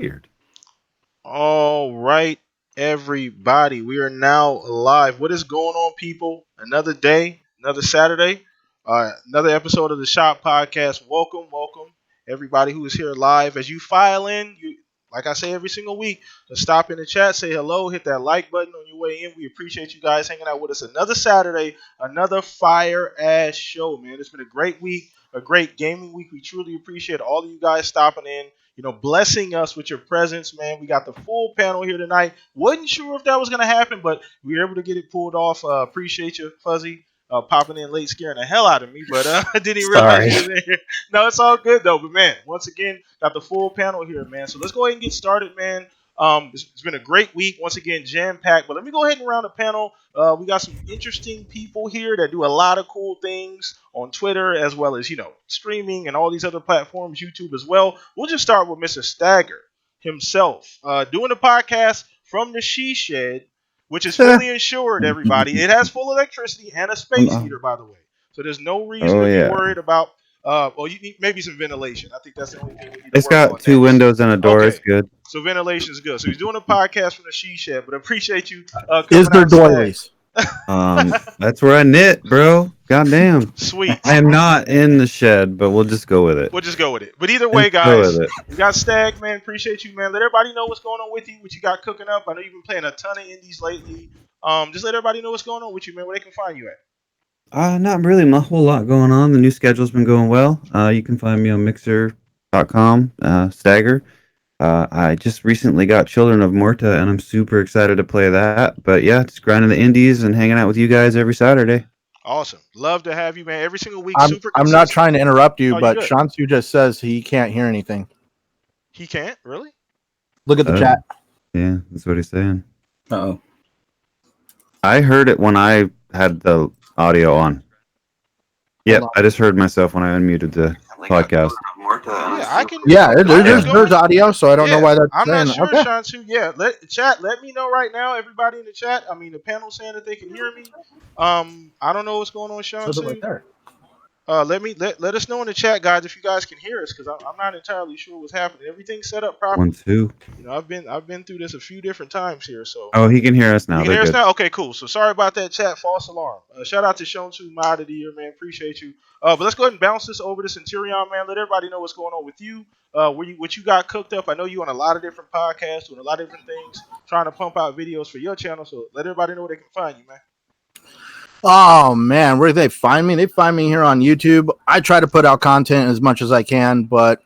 Weird. All right, everybody, we are now live. What is going on, people? Another day, another Saturday, another episode of the Shop Podcast. Welcome, welcome, everybody who is here live. As you file in, like I say every single week, just stop in the chat, say hello, hit that like button on your way in. We appreciate you guys hanging out with us. Another Saturday, another fire ass show, man. It's been a great week, a great gaming week. We truly appreciate all of you guys stopping in, blessing us with your presence, man. We got the full panel here tonight. Wasn't sure if that was going to happen, but we were able to get it pulled off. Appreciate you, Fuzzy, popping in late, scaring the hell out of me, but I didn't realize Sorry. you was in here. No, it's all good, though. But, man, once again, got the full panel here, man. So let's go ahead and get started, man. It's been a great week. Once again, jam-packed. But let me go ahead and round the panel. We got some interesting people here that do a lot of cool things on Twitter, as well as, streaming and all these other platforms, YouTube as well. We'll just start with Mr. Stagger himself, doing a podcast from the She Shed, which is fully insured, everybody. It has full electricity and a space heater, by the way. So there's no reason to be worried about, you need maybe some ventilation. I think that's the only thing we need to It's work on got two next. windows and a door. It's Okay. good. So ventilation is good. So he's doing a podcast from the She Shed, but I appreciate you Is coming there out, Stag. doilies? That's where I knit, bro. Goddamn. Sweet. I am not in the shed, but we'll just go with it. We'll just go with it. But either way, Let's go guys, with it. we got Stag, man. Appreciate you, man. Let everybody know what's going on with you, what you got cooking up. I know you've been playing a ton of indies lately. Just let everybody know what's going on with you, man, where they can find you at. Not really a whole lot going on. The new schedule's been going well. You can find me on mixer.com, Stagger. I just recently got Children of Morta, and I'm super excited to play that. But yeah, just grinding the indies and hanging out with you guys every Saturday. Awesome. Love to have you, man. Every single week, I'm super not consistent. trying to interrupt you, Oh, you but good. Shansu just says he can't hear anything. He can't? Really? Look at the chat. Yeah, that's what he's saying. Uh-oh. I heard it when I had the audio on. Yep, I just heard myself when I unmuted the podcast. Yeah, I can. Yeah, I can there's go. audio, so I don't know why that's I'm saying. not sure, Okay. Shansu. Yeah, let me know right now. Everybody in the chat. I mean, the panel saying that they can hear me. I don't know what's going on, Says it right Shansu. there. Let us know in the chat, guys, if you guys can hear us, because I'm not entirely sure what's happening. Everything's set up properly. 1, 2. I've been through this a few different times here, so. Oh, he can hear us now. You can hear us now? Okay, cool. So sorry about that chat. False alarm. Shout out to Shonsu Mod of the Year, man. Appreciate you. But let's go ahead and bounce this over to Centurion, man. Let everybody know what's going on with you. What you got cooked up. I know you on a lot of different podcasts, doing a lot of different things, trying to pump out videos for your channel. So let everybody know where they can find you, man. Oh man, where do they find me? They find me here on YouTube. I try to put out content as much as I can, but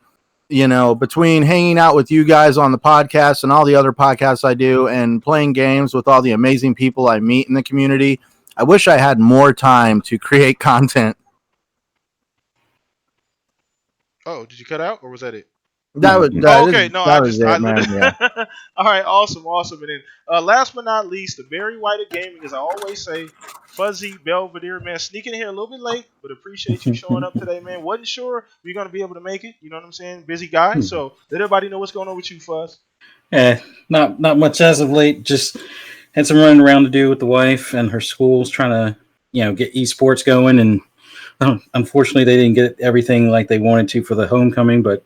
between hanging out with you guys on the podcast and all the other podcasts I do and playing games with all the amazing people I meet in the community, I wish I had more time to create content. Oh, did you cut out or was that it? That was okay. No, that I was just it, man. Yeah. All right, awesome. And then last but not least, the Barry White of gaming, as I always say, Fuzzy Belvedere, man, sneaking in here a little bit late, but appreciate you showing up today, man. Wasn't sure we are gonna be able to make it. You know what I'm saying? Busy guy. So let everybody know what's going on with you, Fuzz. Yeah, not much as of late. Just had some running around to do with the wife and her schools, trying to get esports going, and unfortunately they didn't get everything like they wanted to for the homecoming, but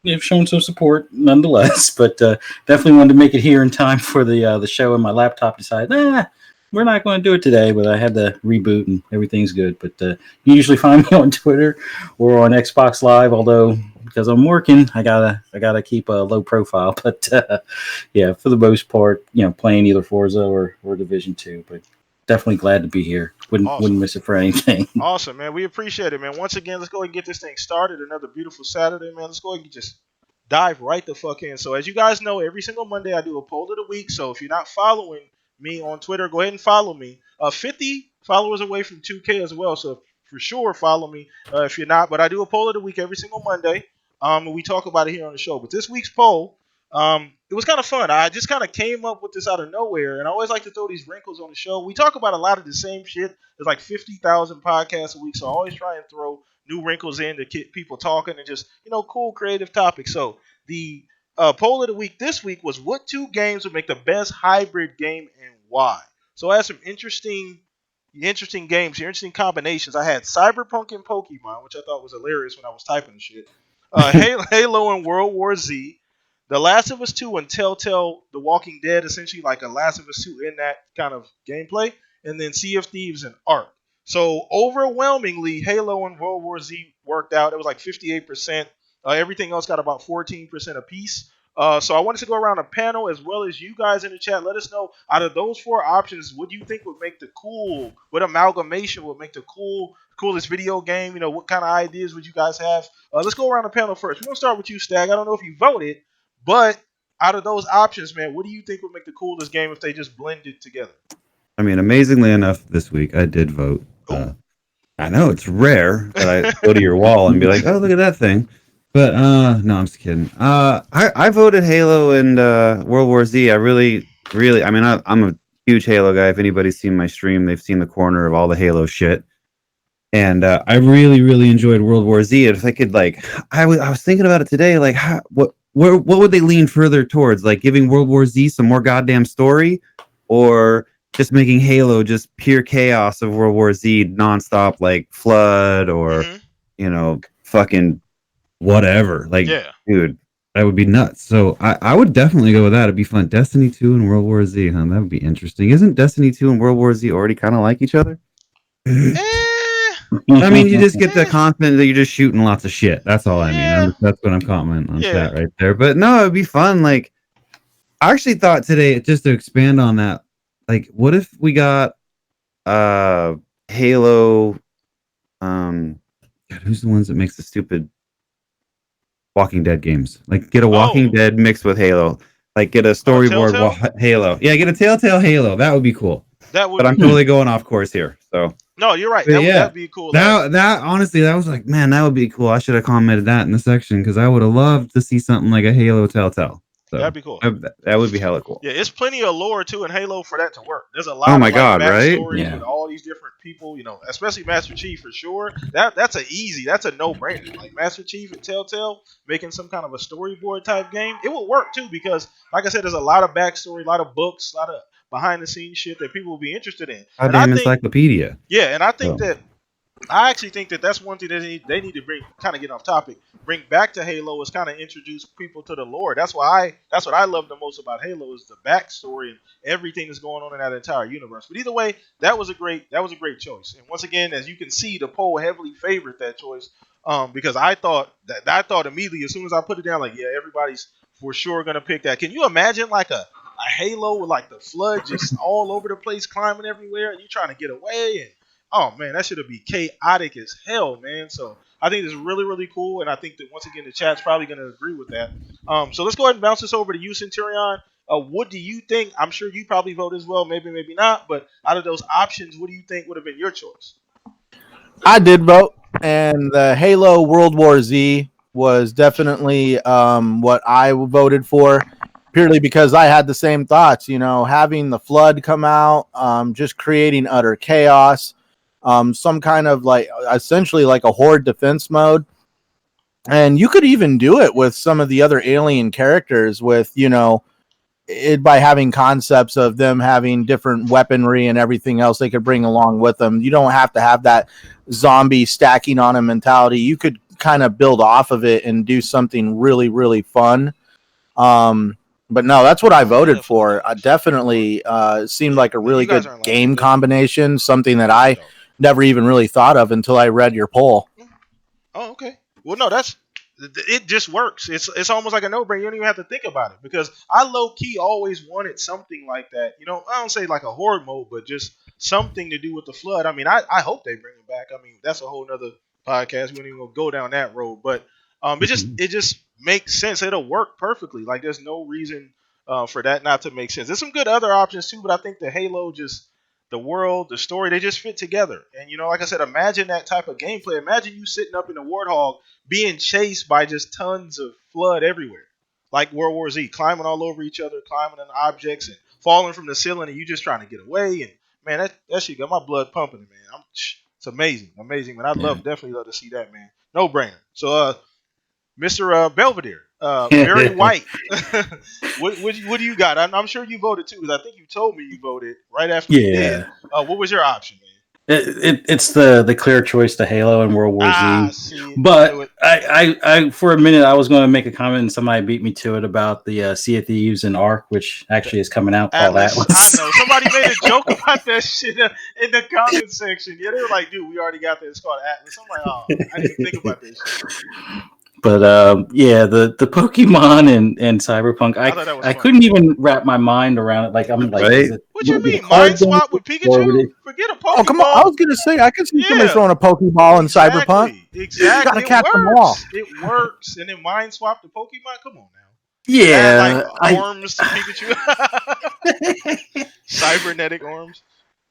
they've shown some support nonetheless. But definitely wanted to make it here in time for the show, and my laptop decided, we're not going to do it today, but I had to reboot and everything's good. But you usually find me on Twitter or on Xbox Live, although because I'm working, I gotta keep a low profile. But yeah, for the most part, playing either Forza or Division 2. But definitely glad to be here. Wouldn't miss it for anything. Awesome, man. We appreciate it, man. Once again, let's go ahead and get this thing started. Another beautiful Saturday, man. Let's go ahead and just dive right the fuck in. So as you guys know, every single Monday I do a poll of the week. So if you're not following me on Twitter, go ahead and follow me. 50 followers away from 2K as well. So for sure, follow me if you're not. But I do a poll of the week every single Monday. And we talk about it here on the show. But this week's poll, it was kind of fun. I just kind of came up with this out of nowhere, and I always like to throw these wrinkles on the show. We talk about a lot of the same shit. There's like 50,000 podcasts a week, so I always try and throw new wrinkles in to get people talking and just, cool creative topics. So the poll of the week this week was, what two games would make the best hybrid game and why? So I had some interesting games here, interesting combinations. I had Cyberpunk and Pokemon, which I thought was hilarious when I was typing the shit. Halo and World War Z, The Last of Us 2 and Telltale The Walking Dead, essentially like a Last of Us 2 in that kind of gameplay, and then Sea of Thieves and Ark. So overwhelmingly, Halo and World War Z worked out. It was like 58%. Everything else got about 14% apiece. So I wanted to go around a panel as well as you guys in the chat. Let us know out of those 4 options, what do you think would make what amalgamation would make the coolest video game? You know, what kind of ideas would you guys have? Let's go around the panel first. We're gonna start with you, Stag. I don't know if you voted, but out of those options, man, what do you think would make the coolest game if they just blended together? I mean, amazingly enough, this week I did vote. I know it's rare that I go to your wall and be like, "Oh, look at that thing," but no, I'm just kidding. I voted Halo and World War Z. I really, I mean, I'm a huge Halo guy. If anybody's seen my stream, they've seen the corner of all the Halo shit. And I really enjoyed World War Z. If I could, like, I was thinking about it today, like, what would they lean further towards, like giving World War Z some more goddamn story, or just making Halo just pure chaos of World War Z nonstop, like Flood or you know, fucking whatever. Like, dude, that would be nuts. So I would definitely go with that. It'd be fun. Destiny 2 and World War Z, huh? That would be interesting. Isn't Destiny 2 and World War Z already kind of like each other? I mean, you just get the content that you're just shooting lots of shit. That's all I mean. That's what I'm commenting on chat right there. But no, it'd be fun. Like, I actually thought today, just to expand on that, like, what if we got Halo? God, who's the ones that makes the stupid Walking Dead games? Like, get a Walking Dead mixed with Halo. Like, get a storyboard Halo. Yeah, get a Telltale Halo. That would be cool. But I'm totally going off course here. So no, you're right. That'd be cool. That honestly, that was like, man, that would be cool. I should have commented that in the section because I would have loved to see something like a Halo Telltale. So that'd be cool. That would be hella cool. Yeah, it's plenty of lore too in Halo for that to work. There's a lot of backstories with all these different people, you know, especially Master Chief for sure. That's a no-brainer. Like Master Chief and Telltale making some kind of a storyboard type game, it would work too because, like I said, there's a lot of backstory, a lot of books, a lot of behind-the-scenes shit that people will be interested in. Goddamn encyclopedia. Yeah, and I think I actually think that that's one thing that they need to bring, kind of get off topic, bring back to Halo is kind of introduce people to the lore. That's what I love the most about Halo is the backstory and everything that's going on in that entire universe. But either way, that was a great choice. And once again, as you can see, the poll heavily favored that choice because I thought immediately as soon as I put it down, like, yeah, everybody's for sure gonna pick that. Can you imagine like a Halo with like the Flood just all over the place, climbing everywhere, and you trying to get away? And oh man, that should be chaotic as hell, man. So I think it's really, really cool, and I think that once again the chat's probably going to agree with that. So let's go ahead and bounce this over to you, Centurion. What do you think? I'm sure you probably vote as well, maybe not. But out of those options, what do you think would have been your choice? I did vote, and the Halo World War Z was definitely what I voted for. Purely because I had the same thoughts, you know, having the Flood come out, just creating utter chaos. Some kind of like essentially like a horde defense mode. And you could even do it with some of the other alien characters with, you know, by having concepts of them having different weaponry and everything else they could bring along with them. You don't have to have that zombie stacking on a mentality. You could kind of build off of it and do something really, really fun. But no, that's what I voted for. Definitely seemed like a really good game combination, something that I never even really thought of until I read your poll. Oh, okay. Well, no, it just works. It's almost like a no-brainer. You don't even have to think about it because I low-key always wanted something like that. You know, I don't say like a horde mode, but just something to do with the Flood. I mean, I hope they bring it back. I mean, that's a whole nother podcast. We don't even go down that road, but it just makes sense. It'll work perfectly. Like there's no reason for that not to make sense. There's some good other options too, but I think the Halo the world, the story, they just fit together. And you know, like I said, imagine that type of gameplay. Imagine you sitting up in a Warthog being chased by just tons of Flood everywhere, like World War Z, climbing all over each other, climbing on objects and falling from the ceiling, and you just trying to get away. And man, that shit got my blood pumping, man. It's amazing, man. I'd definitely love to see that, man. No brainer. So, Mr. Belvedere, very white. What do you got? I'm sure you voted too, because I think you told me you voted right after you did. What was your option, man? It's the clear choice to Halo and World War Z. See, But knew it. I for a minute I was going to make a comment and somebody beat me to it about the Sea of Thieves and Ark, which actually is coming out called Atlas. Atlas. I know. Somebody made a joke about that shit in the comment section. Yeah, they were like, dude, we already got that. It's called Atlas. I'm like, oh, I didn't even think about this shit. But yeah, the Pokemon and Cyberpunk, I thought that was I funny. couldn't even wrap my mind around it. Like I'm like, Right? is it, What you would it be a mean? card Mind game, swap with or would Pikachu? it- Forget a Pokeball. Oh, come on. I was going to say, I could see somebody Yeah. throwing a Pokeball in Cyberpunk. Exactly. Gotta It catch them all. works. It works. And then mind swap the Pokemon. Come on now. Yeah, Add like arms to Pikachu. Cybernetic arms.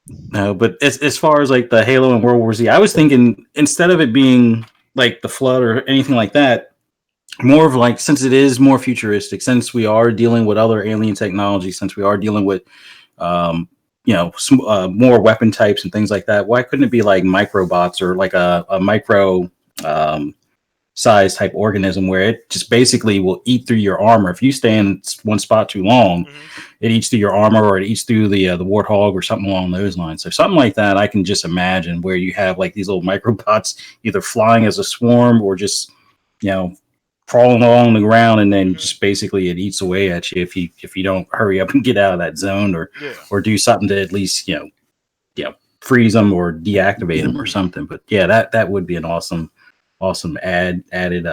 No, but as far as like the Halo and World War Z, I was thinking instead of it being like the Flood or anything like that, more of like, since it is more futuristic, since we are dealing with other alien technology, since we are dealing with more weapon types and things like that, why couldn't it be like microbots or like a micro size type organism where it just basically will eat through your armor if you stay in one spot too long? It eats through your armor, or it eats through the warthog or something along those lines. So something like that I can just imagine, where you have like these little microbots either flying as a swarm or just crawling along the ground, and then just basically it eats away at you if you don't hurry up and get out of that zone or do something to at least freeze them or deactivate them or something. But yeah, that would be an awesome added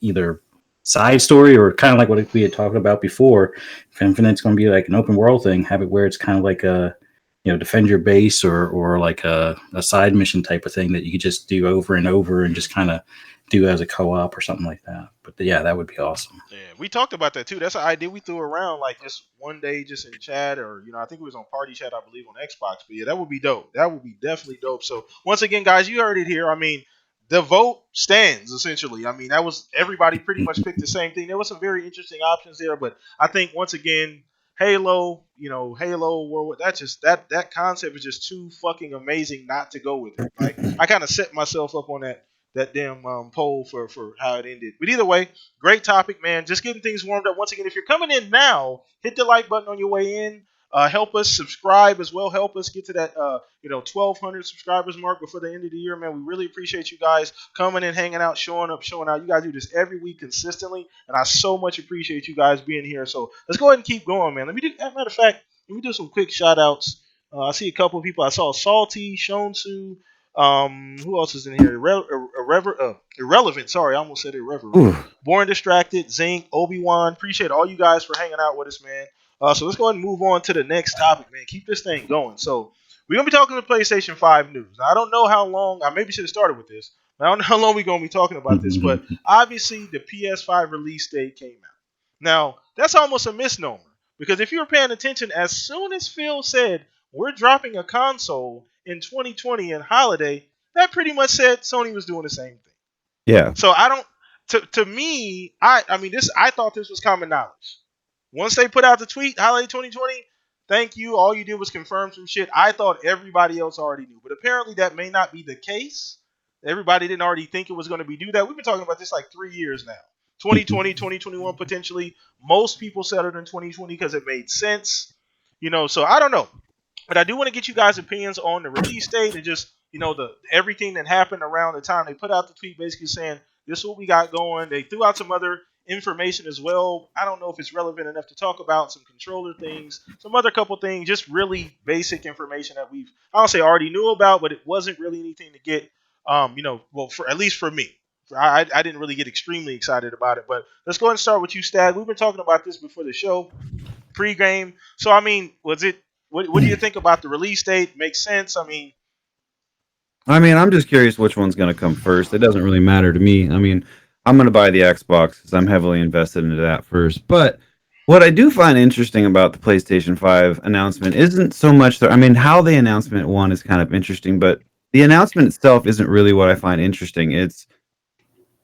either side story, or kind of like what we had talked about before. If Infinite's going to be like an open world thing, have it where it's kind of like a defend your base or like a side mission type of thing that you could just do over and over and just kind of do as a co-op or something like that. But yeah, that would be awesome. Yeah, we talked about that too. That's an idea we threw around like just one day, just in chat, or I think it was on Party Chat, I believe, on Xbox. But yeah, that would be dope. That would be definitely dope. So once again, guys, you heard it here. I mean, the vote stands essentially. I mean, that was everybody pretty much picked the same thing. There was some very interesting options there, but I think once again, Halo, Halo World, that's just that concept is just too fucking amazing not to go with it. Like I kind of set myself up on that damn poll for how it ended. But either way, great topic, man. Just getting things warmed up. Once again, if you're coming in now, hit the like button on your way in. Help us subscribe as well. Help us get to that 1,200 subscribers mark before the end of the year, man. We really appreciate you guys coming and hanging out, showing up, showing out. You guys do this every week consistently, and I so much appreciate you guys being here. So let's go ahead and keep going, man. As a matter of fact, let me do some quick shout outs. I see a couple of people. I saw Salty, Shonsu. Who else is in here? Irrelevant. Sorry, I almost said irreverent. Ooh. Born Distracted, Zinc, Obi-Wan. Appreciate all you guys for hanging out with us, man. So let's go ahead and move on to the next topic, man. Keep this thing going. So we're gonna be talking the PlayStation 5 news. Now, I don't know how long. I maybe should have started with this. I don't know how long we're gonna be talking about this, but obviously the PS5 release date came out. Now that's almost a misnomer, because if you were paying attention, as soon as Phil said we're dropping a console in 2020 and holiday, that pretty much said Sony was doing the same thing. Yeah. So I don't. To me, I thought this was common knowledge. Once they put out the tweet, holiday 2020, thank you. All you did was confirm some shit. I thought everybody else already knew, but apparently that may not be the case. Everybody didn't already think it was going to be do that. We've been talking about this like 3 years now. 2020, 2021 potentially. Most people said it in 2020 because it made sense. So I don't know. But I do want to get you guys' opinions on the release date and just, the everything that happened around the time they put out the tweet, basically saying this is what we got going. They threw out some other information as well. I don't know if it's relevant enough to talk about, some controller things, some other couple things, just really basic information that I don't say already knew about, but it wasn't really anything to get, for at least for me. I didn't really get extremely excited about it. But let's go ahead and start with you, Stag. We've been talking about this before the show, pre-game. So I mean, was it? What do you think about the release date? Makes sense. I mean, I'm just curious which one's going to come first. It doesn't really matter to me. I'm going to buy the Xbox because I'm heavily invested into that first. But what I do find interesting about the PlayStation 5 announcement isn't so much how the announcement one is kind of interesting, but the announcement itself isn't really what I find interesting. It's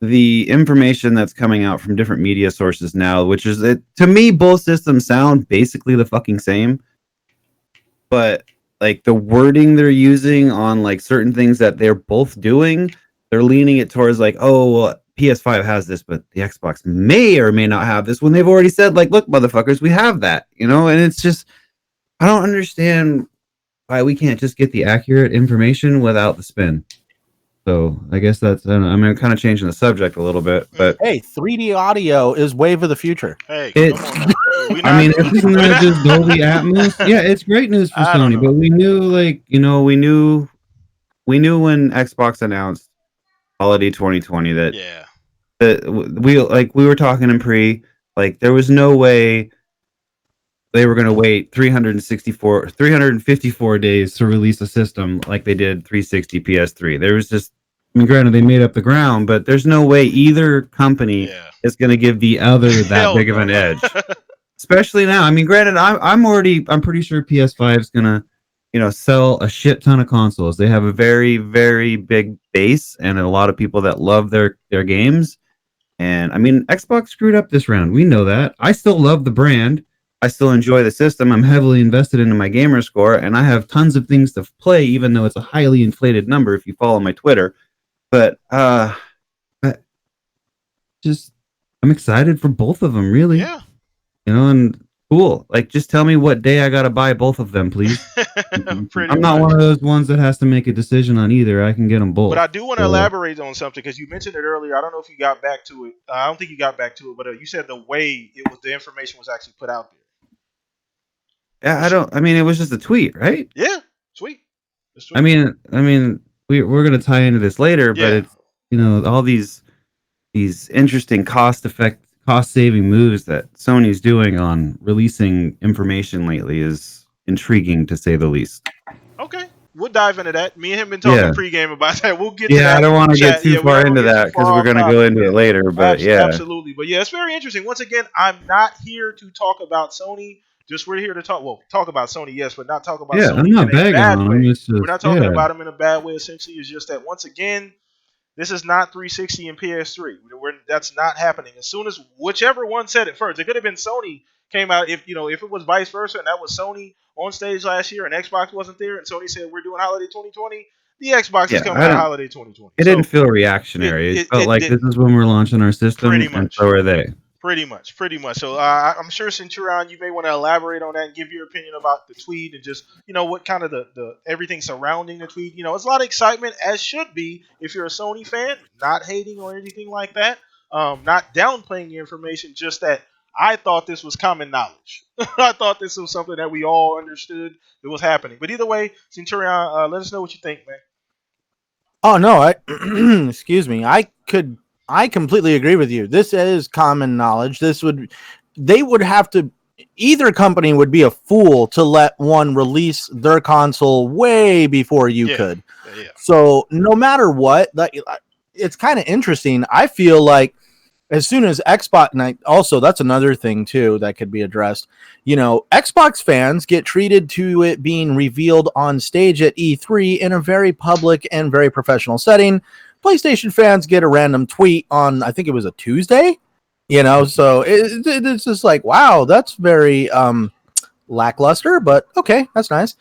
the information that's coming out from different media sources now, which is that to me, both systems sound basically the fucking same. But like the wording they're using on like certain things that they're both doing, they're leaning it towards like, oh, well, PS5 has this, but the Xbox may or may not have this, when they've already said like, look, motherfuckers, we have that, and it's just, I don't understand why we can't just get the accurate information without the spin. So I guess that's, I'm kind of changing the subject a little bit, but Hey, 3D audio is wave of the future. Hey, it, come on now. I mean, it's not just Dolby Atmos. Yeah, it's great news for Sony, but we knew, like, you know, we knew when Xbox announced holiday 2020 that we were talking in pre, like, there was no way they were going to wait 354 days to release a system like they did 360 PS3. There was just, I mean, granted, they made up the ground, but there's no way either company is going to give the other that big of an edge. Especially now. I mean, granted, I'm pretty sure PS5 is going to, you know, sell a shit ton of consoles. They have a very, very big base and a lot of people that love their games. And I mean, Xbox screwed up this round. We know that. I still love the brand. I still enjoy the system. I'm heavily invested into my gamer score, and I have tons of things to play, even though it's a highly inflated number if you follow my Twitter. But I'm excited for both of them, really. Yeah. You know, and cool. Like, just tell me what day I gotta buy both of them, please. I'm not one of those ones that has to make a decision on either. I can get them both. But I do want to elaborate on something because you mentioned it earlier. I don't know if you got back to it. I don't think you got back to it, but you said the way the information was actually put out there. Yeah, I mean, it was just a tweet, right? Yeah, sweet. I mean, we're gonna tie into this later, but it's, you know, all these interesting cost-saving moves that Sony's doing on releasing information lately is intriguing, to say the least. Okay, we'll dive into that. Me and him been talking pregame about that. We'll get to that. I don't want to get too far into that because we're gonna go into it later. But absolutely. But yeah, it's very interesting. Once again, I'm not here to talk about Sony. Just we're here to talk about Sony, yes, but not talk about Sony I'm not in a bad way. We're not talking about them in a bad way. Essentially, it's just that once again, this is not 360 and PS3. That's not happening. As soon as whichever one said it first, it could have been Sony came out. If it was vice versa, and that was Sony on stage last year, and Xbox wasn't there, and Sony said we're doing holiday 2020. The Xbox is coming out holiday 2020. It didn't feel reactionary. It felt like this is when we're launching our system, and so are they. Pretty much. So I'm sure, Centurion, you may want to elaborate on that and give your opinion about the tweet and just, you know, what kind of the everything surrounding the tweet. You know, it's a lot of excitement, as should be if you're a Sony fan, not hating or anything like that, not downplaying the information, just that I thought this was common knowledge. I thought this was something that we all understood that was happening. But either way, Centurion, let us know what you think, man. Oh, no, excuse me. I completely agree with you. This is common knowledge. Either company would be a fool to let one release their console way before you could. Yeah. So no matter what, it's kind of interesting. I feel like as soon as Xbox, and also that's another thing too that could be addressed. You know, Xbox fans get treated to it being revealed on stage at E3 in a very public and very professional setting. PlayStation fans get a random tweet on, I think it was a Tuesday, you know, so it's just like, wow, that's very lackluster, but okay, that's nice.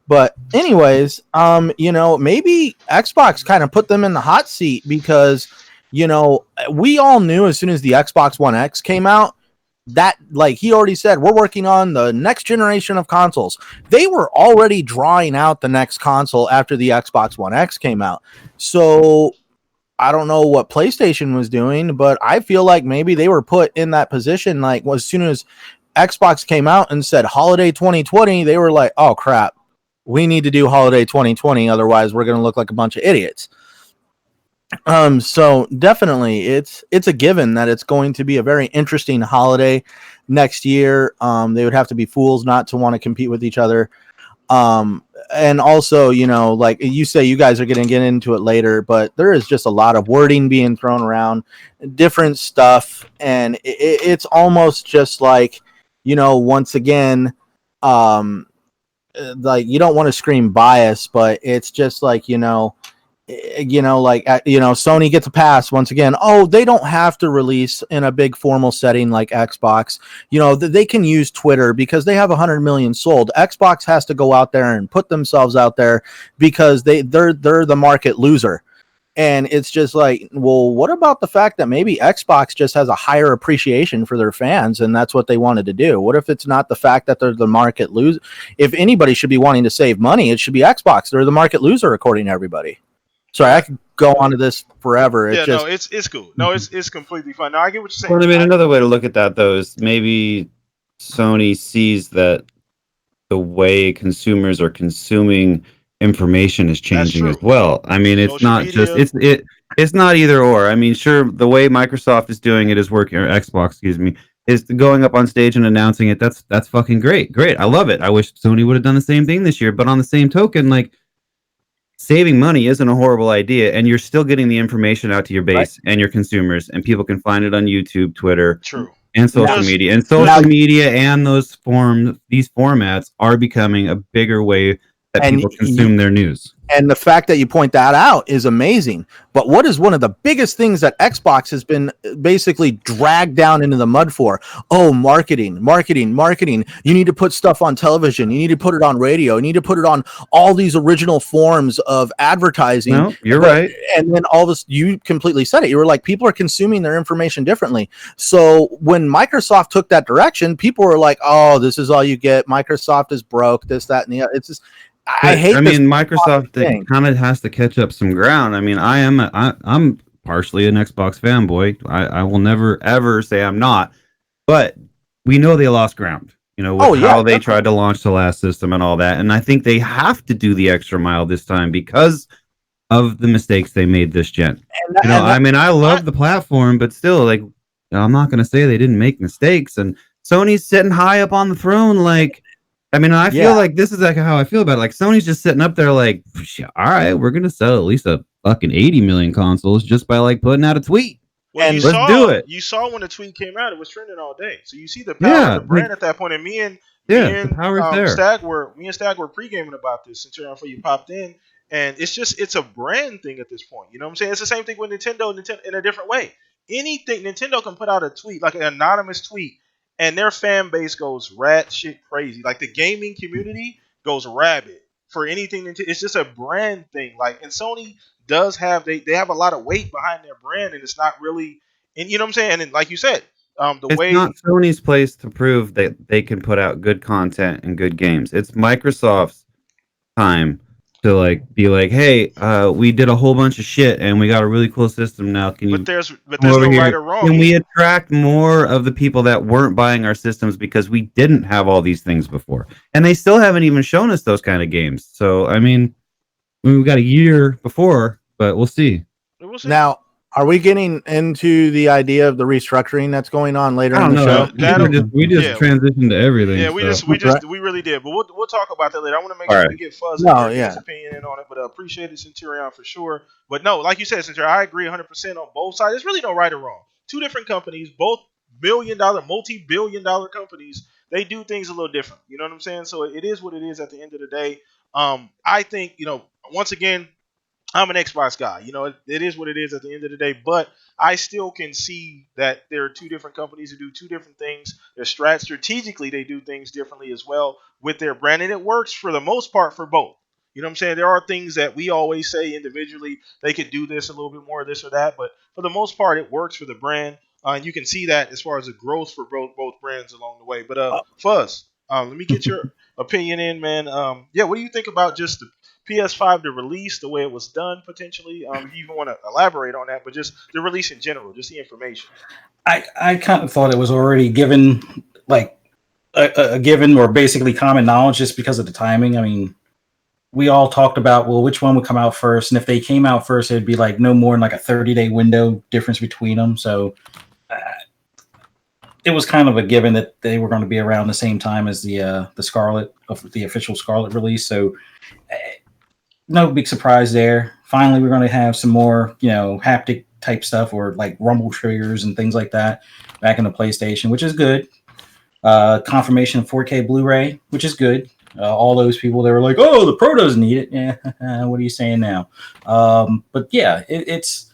But anyways, you know, maybe Xbox kind of put them in the hot seat because, you know, we all knew as soon as the Xbox One X came out that, like he already said, we're working on the next generation of consoles. They were already drawing out the next console after the Xbox One X came out. So I don't know what PlayStation was doing, but I feel like maybe they were put in that position. Like as soon as Xbox came out and said holiday 2020, they were like, oh crap, we need to do holiday 2020. Otherwise we're going to look like a bunch of idiots. So definitely it's a given that it's going to be a very interesting holiday next year. They would have to be fools not to want to compete with each other. And also, you know, like you say, you guys are going to get into it later, but there is just a lot of wording being thrown around, different stuff. And it's almost just like, you know, once again, like you don't want to scream bias, but it's just like, Sony gets a pass once again. Oh, they don't have to release in a big formal setting like Xbox. You know, they can use Twitter because they have 100 million sold. Xbox has to go out there and put themselves out there because they're the market loser. And it's just like, well, what about the fact that maybe Xbox just has a higher appreciation for their fans, and that's what they wanted to do? What if it's not the fact that they're the market loser? If anybody should be wanting to save money, it should be Xbox. They're the market loser, according to everybody. Sorry, I could go on to this forever. Yeah, no, it's cool. No, it's completely fine. No, I get what you're saying. Well, I mean, another way to look at that though is maybe Sony sees that the way consumers are consuming information is changing as well. I mean, it's Social not media. just it's not either or. I mean, sure, the way Microsoft is doing it is working, or Xbox, excuse me, is going up on stage and announcing it. That's fucking great. Great. I love it. I wish Sony would have done the same thing this year. But on the same token, like, saving money isn't a horrible idea, and you're still getting the information out to your base and your consumers, and people can find it on YouTube, Twitter, True. and social media. And social media and these formats are becoming a bigger way that people consume their news. And the fact that you point that out is amazing. But what is one of the biggest things that Xbox has been basically dragged down into the mud for? Oh, marketing. You need to put stuff on television. You need to put it on radio. You need to put it on all these original forms of advertising. No, you're right. And then all this, you completely said it. You were like, people are consuming their information differently. So when Microsoft took that direction, people were like, oh, this is all you get. Microsoft is broke, this, that, and the other. It's just, I mean, Microsoft kind of has to catch up some ground. I mean, I'm partially an Xbox fanboy. I will never ever say I'm not, but we know they lost ground. You know, with how they tried to launch the last system and all that, and I think they have to do the extra mile this time because of the mistakes they made this gen. I mean, I love the platform, but still, like, I'm not going to say they didn't make mistakes. And Sony's sitting high up on the throne, like. I mean, I feel like this is like how I feel about it. Like, Sony's just sitting up there like, all right, we're going to sell at least a fucking 80 million consoles just by like putting out a tweet. Well, and let's do it. You saw when the tweet came out, it was trending all day. So you see the power of the brand at that point. And me and the power's there. Stag were pre-gaming about this until before you popped in. And it's a brand thing at this point. You know what I'm saying? It's the same thing with Nintendo in a different way. Nintendo can put out a tweet, like an anonymous tweet, and their fan base goes rat shit crazy. Like, the gaming community goes rabid for anything. It's just a brand thing. Like, and Sony does have they have a lot of weight behind their brand, and it's not really. And you know what I'm saying? And then, like you said, it's not Sony's place to prove that they can put out good content and good games. It's Microsoft's time to like be like, hey, we did a whole bunch of shit and we got a really cool system now. But there's no right or wrong. Can we attract more of the people that weren't buying our systems because we didn't have all these things before? And they still haven't even shown us those kind of games. So I mean, we've got a year before, but we'll see. Now, are we getting into the idea of the restructuring that's going on later in the show? We just transitioned to everything. Yeah, we really did. But we'll talk about that later. I want to make sure we get Fuzz his opinion on it. But appreciate it, Centurion, for sure. But no, like you said, Centurion, I agree 100% on both sides. There's really no right or wrong. Two different companies, both multi-billion-dollar companies. They do things a little different. You know what I'm saying? So it is what it is at the end of the day. I think, once again, I'm an Xbox guy. It is what it is at the end of the day, but I still can see that there are two different companies who do two different things. Strategically, they do things differently as well with their brand, and it works for the most part for both. You know what I'm saying? There are things that we always say individually, they could do this a little bit more, this or that, but for the most part, it works for the brand. And you can see that as far as the growth for both brands along the way. But Fuzz, let me get your opinion in, man. What do you think about just the PS5, the release, the way it was done, potentially? If you even want to elaborate on that, but just the release in general, just the information. I kind of thought it was already given, like a given or basically common knowledge, just because of the timing. I mean, we all talked about, well, which one would come out first, and if they came out first, it'd be like no more than like a 30-day window difference between them. So it was kind of a given that they were going to be around the same time as the Scarlet, of the official Scarlet release. So no big surprise there. Finally, we're going to have some more, haptic type stuff, or like rumble triggers and things like that back in the PlayStation, which is good. Confirmation of 4K Blu-ray, which is good. All those people that were like, oh, the Pro doesn't need it. Yeah, what are you saying now? But yeah, it's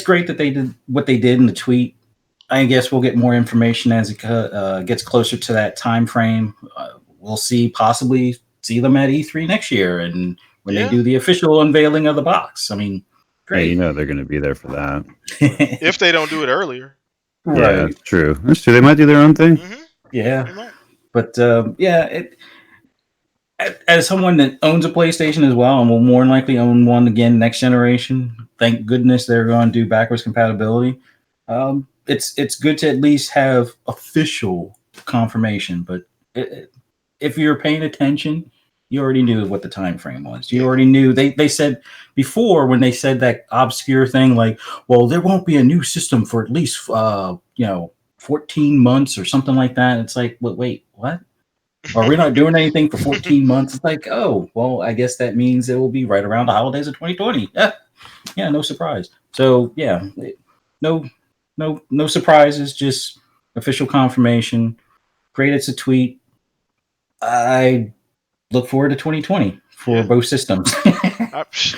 great that they did what they did in the tweet. I guess we'll get more information as it gets closer to that time frame. We'll possibly see them at E3 next year, and when Yeah. they do the official unveiling of the box. I mean, Yeah, you great. know they're going to be there for that. If they don't do it earlier. Yeah, Right. that's true. That's true. They might do their own thing. Mm-hmm. Yeah. They might. But as someone that owns a PlayStation as well, and will more than likely own one again next generation, thank goodness they're going to do backwards compatibility. It's good to at least have official confirmation. But if you're paying attention, you already knew what the time frame was. You already knew. They said before, when they said that obscure thing like, well, there won't be a new system for at least 14 months or something like that. It's like, wait, what? Are we not doing anything for 14 months? It's like, oh, well, I guess that means it will be right around the holidays of 2020. Yeah, no surprise. So yeah, no surprises, just official confirmation. Great, it's a tweet. I look forward to 2020 for both systems.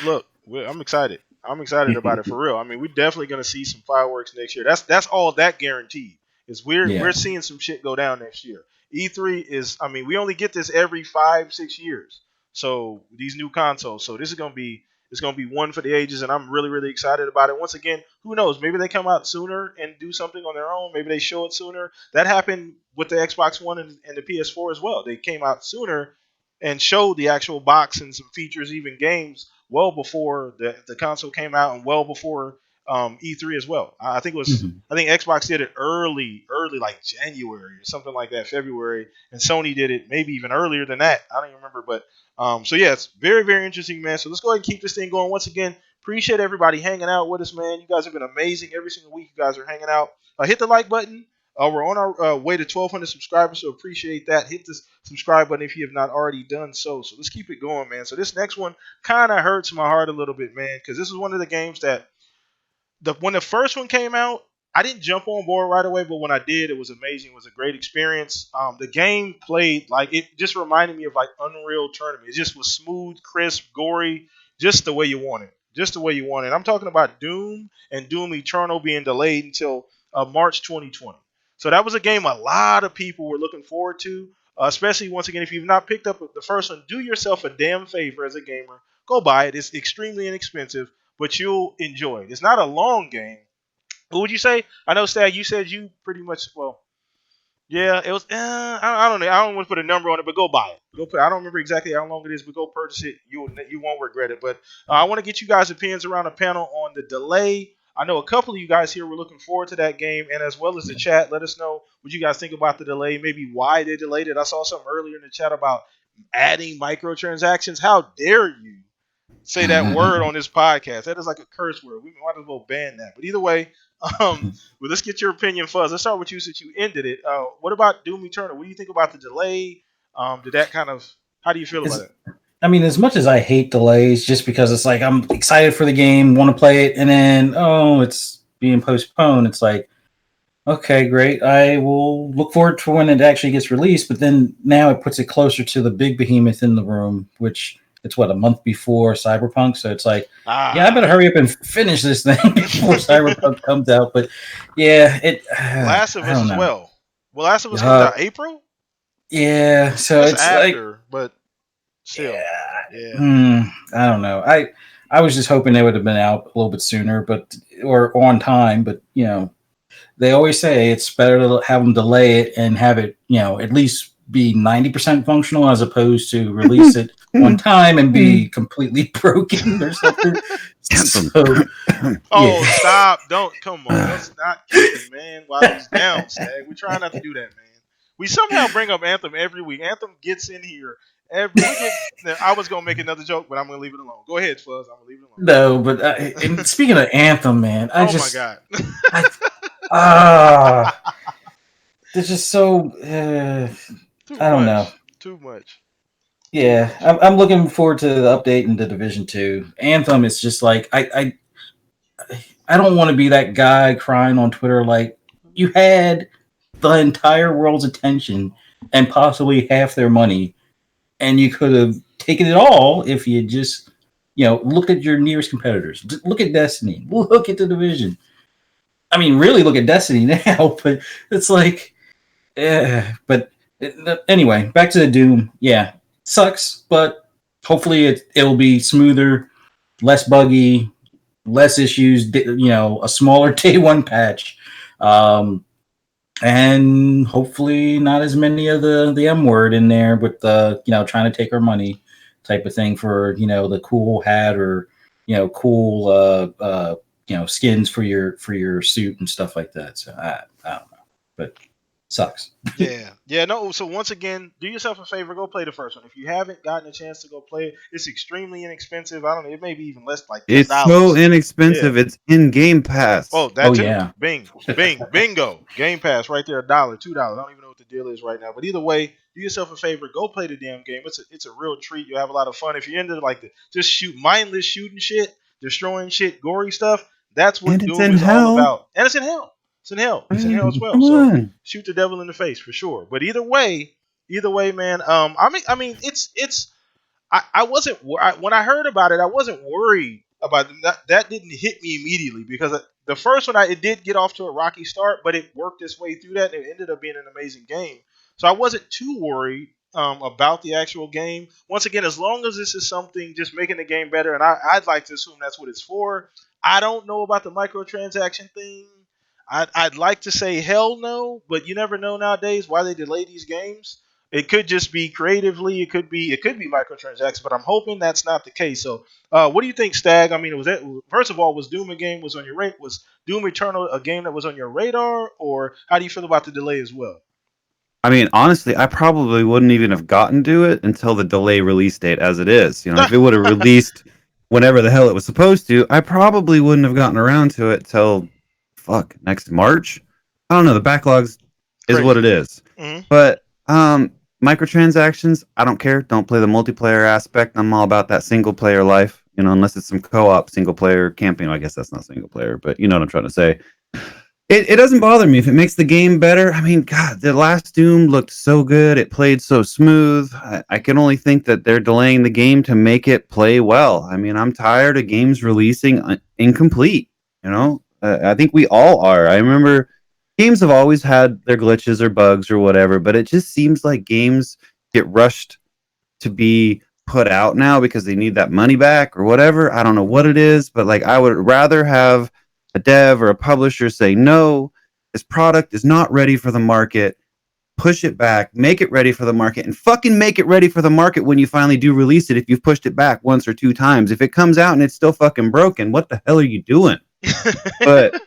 Look, I'm excited. I'm excited about it for real. I mean, we're definitely going to see some fireworks next year. That's all that guaranteed. We're seeing some shit go down next year. E3 is, I mean, we only get this every 5-6 years. So these new consoles. So this is going to be one for the ages, and I'm really, really excited about it. Once again, who knows? Maybe they come out sooner and do something on their own. Maybe they show it sooner. That happened with the Xbox One and the PS4 as well. They came out sooner and showed the actual box and some features, even games, well before the console came out and well before E3 as well. I think it was. I think Xbox did it early, like January or something like that, February, and Sony did it maybe even earlier than that. I don't even remember, but so yeah, it's very, very interesting, man. So let's go ahead and keep this thing going. Once again, appreciate everybody hanging out with us, man. You guys have been amazing every single week. You guys are hanging out. Hit the like button. We're on our way to 1,200 subscribers, so appreciate that. Hit the subscribe button if you have not already done so. So let's keep it going, man. So this next one kind of hurts my heart a little bit, man, because this is one of the games that when the first one came out, I didn't jump on board right away, but when I did, it was amazing. It was a great experience. The game played like it just reminded me of like Unreal Tournament. It just was smooth, crisp, gory, just the way you want it. Just the way you want it. I'm talking about Doom and Doom Eternal being delayed until March 2020. So that was a game a lot of people were looking forward to, especially once again, if you've not picked up the first one, do yourself a damn favor as a gamer. Go buy it. It's extremely inexpensive, but you'll enjoy it. It's not a long game. What would you say? I know, Stag, you said you pretty much, well, yeah, it was, I don't know. I don't want to put a number on it, but go buy it. I don't remember exactly how long it is, but go purchase it. You won't regret it. But I want to get you guys' opinions around the panel on the delay. I know a couple of you guys here were looking forward to that game, and as well as the chat, let us know what you guys think about the delay, maybe why they delayed it. I saw something earlier in the chat about adding microtransactions. How dare you say that word on this podcast? That is like a curse word. We might as well ban that. But either way, well, let's get your opinion, Fuzz. Let's start with you since you ended it. What about Doom Eternal? What do you think about the delay? Did that kind of, how do you feel about it? I mean, as much as I hate delays, just because it's like I'm excited for the game, want to play it, and then it's being postponed. It's like, okay, great. I will look forward to when it actually gets released. But then now it puts it closer to the big behemoth in the room, which it's a month before Cyberpunk. So it's like, yeah, I better hurry up and finish this thing before Cyberpunk comes out. But yeah, Last of Us as well. Well, Last of Us comes out April. Yeah, so that's it's after, like, but still, I don't know. I was just hoping they would have been out a little bit sooner, or on time. But they always say it's better to have them delay it and have it, at least be 90% functional as opposed to release it on time and be completely broken or something. Stop! Come on. Let's not kick it, man. While he's down, Stag. We try not to do that, man. We somehow bring up Anthem every week. Anthem gets in here every week. I was gonna make another joke, but I'm gonna leave it alone. Go ahead, Fuzz. I'm gonna leave it alone. No, but and speaking of Anthem, man, my god, it's just so. I don't know. Too much. Yeah, I'm looking forward to the update in the Division 2. Anthem is just like I don't want to be that guy crying on Twitter like you had the entire world's attention and possibly half their money, and you could have taken it all if you just look at your nearest competitors. Look at Destiny. Look at the Division. I mean, really look at Destiny now, but it's like, but anyway, back to the Doom. Yeah, sucks, but hopefully it'll be smoother, less buggy, less issues. A smaller day one patch, and hopefully not as many of the M word in there with the trying to take our money type of thing for the cool hat or cool skins for your suit and stuff like that. So I don't know, but sucks. Yeah. No. So once again, do yourself a favor. Go play the first one. If you haven't gotten a chance to go play it, it's extremely inexpensive. I don't know. It may be even less, like $10. It's so inexpensive. Yeah. It's in Game Pass. Oh, that too. Yeah. Bingo. Game Pass right there, $1, $2. I don't even know what the deal is right now. But either way, do yourself a favor. Go play the damn game. It's a real treat. You'll have a lot of fun. If you're into like the just mindless shooting shit, destroying shit, gory stuff, that's what Doom is all about. And it's in hell. It's in hell. It's in hell as well. So shoot the devil in the face for sure. But either way, man. I mean, it's. I wasn't when I heard about it. I wasn't worried about that. That didn't hit me immediately because the first one it did get off to a rocky start, but it worked its way through that and it ended up being an amazing game. So I wasn't too worried about the actual game. Once again, as long as this is something just making the game better, and I'd like to assume that's what it's for. I don't know about the microtransaction thing. I'd like to say hell no, but you never know nowadays why they delay these games. It could just be creatively. It could be microtransactions, but I'm hoping that's not the case. So, what do you think, Stag? I mean, first of all, was Doom a game was on your was Doom Eternal a game that was on your radar, or how do you feel about the delay as well? I mean, honestly, I probably wouldn't even have gotten to it until the delay release date as it is. If it would have released whenever the hell it was supposed to, I probably wouldn't have gotten around to it till next March. I don't know. The backlogs is what it is. Mm-hmm. But microtransactions, I don't care. Don't play the multiplayer aspect. I'm all about that single player life, unless it's some co-op single player camping. I guess that's not single player, but you know what I'm trying to say. It doesn't bother me if it makes the game better. I mean, God, the last Doom looked so good. It played so smooth. I can only think that they're delaying the game to make it play well. I mean, I'm tired of games releasing incomplete. I think we all are. I remember games have always had their glitches or bugs or whatever, but it just seems like games get rushed to be put out now because they need that money back or whatever. I don't know what it is, but I would rather have a dev or a publisher say, no, this product is not ready for the market. Push it back, make it ready for the market, and fucking make it ready for the market when you finally do release it if you've pushed it back once or two times. If it comes out and it's still fucking broken, what the hell are you doing? But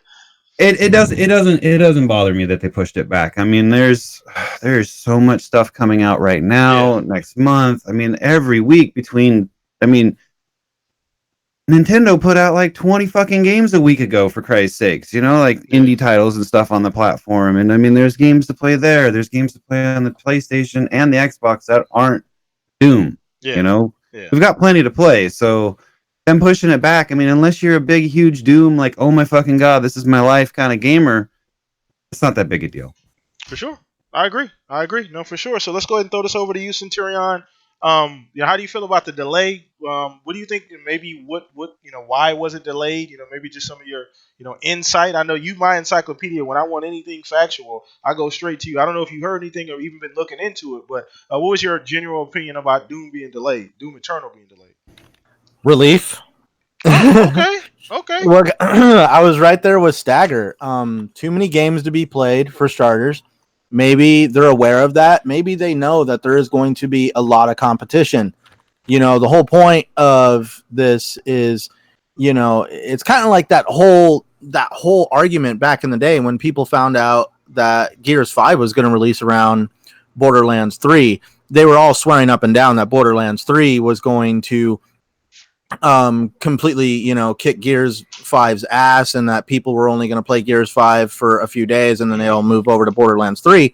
it doesn't bother me that they pushed it back. I mean, there's so much stuff coming out right now, next month. I mean, every week Nintendo put out 20 fucking games a week ago, for Christ's sakes, indie titles and stuff on the platform. And I mean, there's games to play there. There's games to play on the PlayStation and the Xbox that aren't Doom. We've got plenty to play. So them pushing it back, I mean, unless you're a big, huge Doom, oh my fucking God, this is my life kind of gamer, it's not that big a deal. For sure. I agree. No, for sure. So let's go ahead and throw this over to you, Centurion. How do you feel about the delay? What do you think? Maybe why was it delayed? Maybe just some of your, insight. I know you, my encyclopedia. When I want anything factual, I go straight to you. I don't know if you heard anything or even been looking into it, but what was your general opinion about Doom being delayed? Doom Eternal being delayed? Relief. Okay. Look, I was right there with Stagger. Too many games to be played for starters. Maybe they're aware of that. Maybe they know that there is going to be a lot of competition. The whole point of this is, it's kind of like that whole argument back in the day when people found out that Gears 5 was going to release around Borderlands 3. They were all swearing up and down that Borderlands 3 was going to completely, kick Gears 5's ass, and that people were only going to play Gears 5 for a few days and then they all move over to Borderlands 3.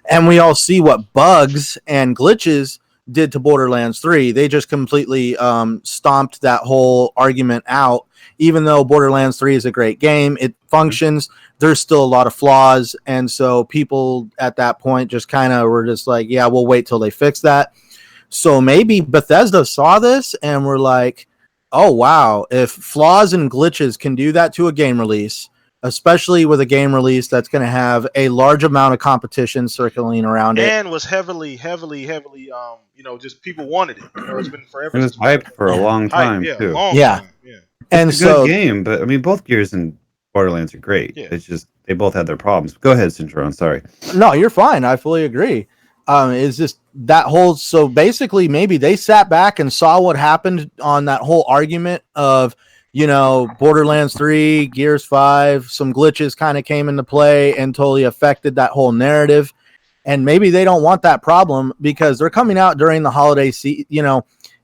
And we all see what bugs and glitches did to Borderlands 3. They just completely stomped that whole argument out. Even though Borderlands 3 is a great game, it functions, there's still a lot of flaws, and so people at that point just kind of were just like, yeah, we'll wait till they fix that. So maybe Bethesda saw this and were like, oh, wow, if flaws and glitches can do that to a game release, especially with a game release that's going to have a large amount of competition circling around it. And was heavily, just people wanted it. It's been forever It was since we had hyped for a long time a too. long Yeah. time. Yeah. And It's a so good game, but I mean, both Gears and Borderlands are great. Yeah. It's just they both had their problems. Go ahead, Centron. Sorry. no, you're fine. I fully agree. It's just that whole, so basically maybe they sat back and saw what happened on that whole argument of, Borderlands 3, Gears 5, some glitches kind of came into play and totally affected that whole narrative. And maybe they don't want that problem because they're coming out during the holiday season.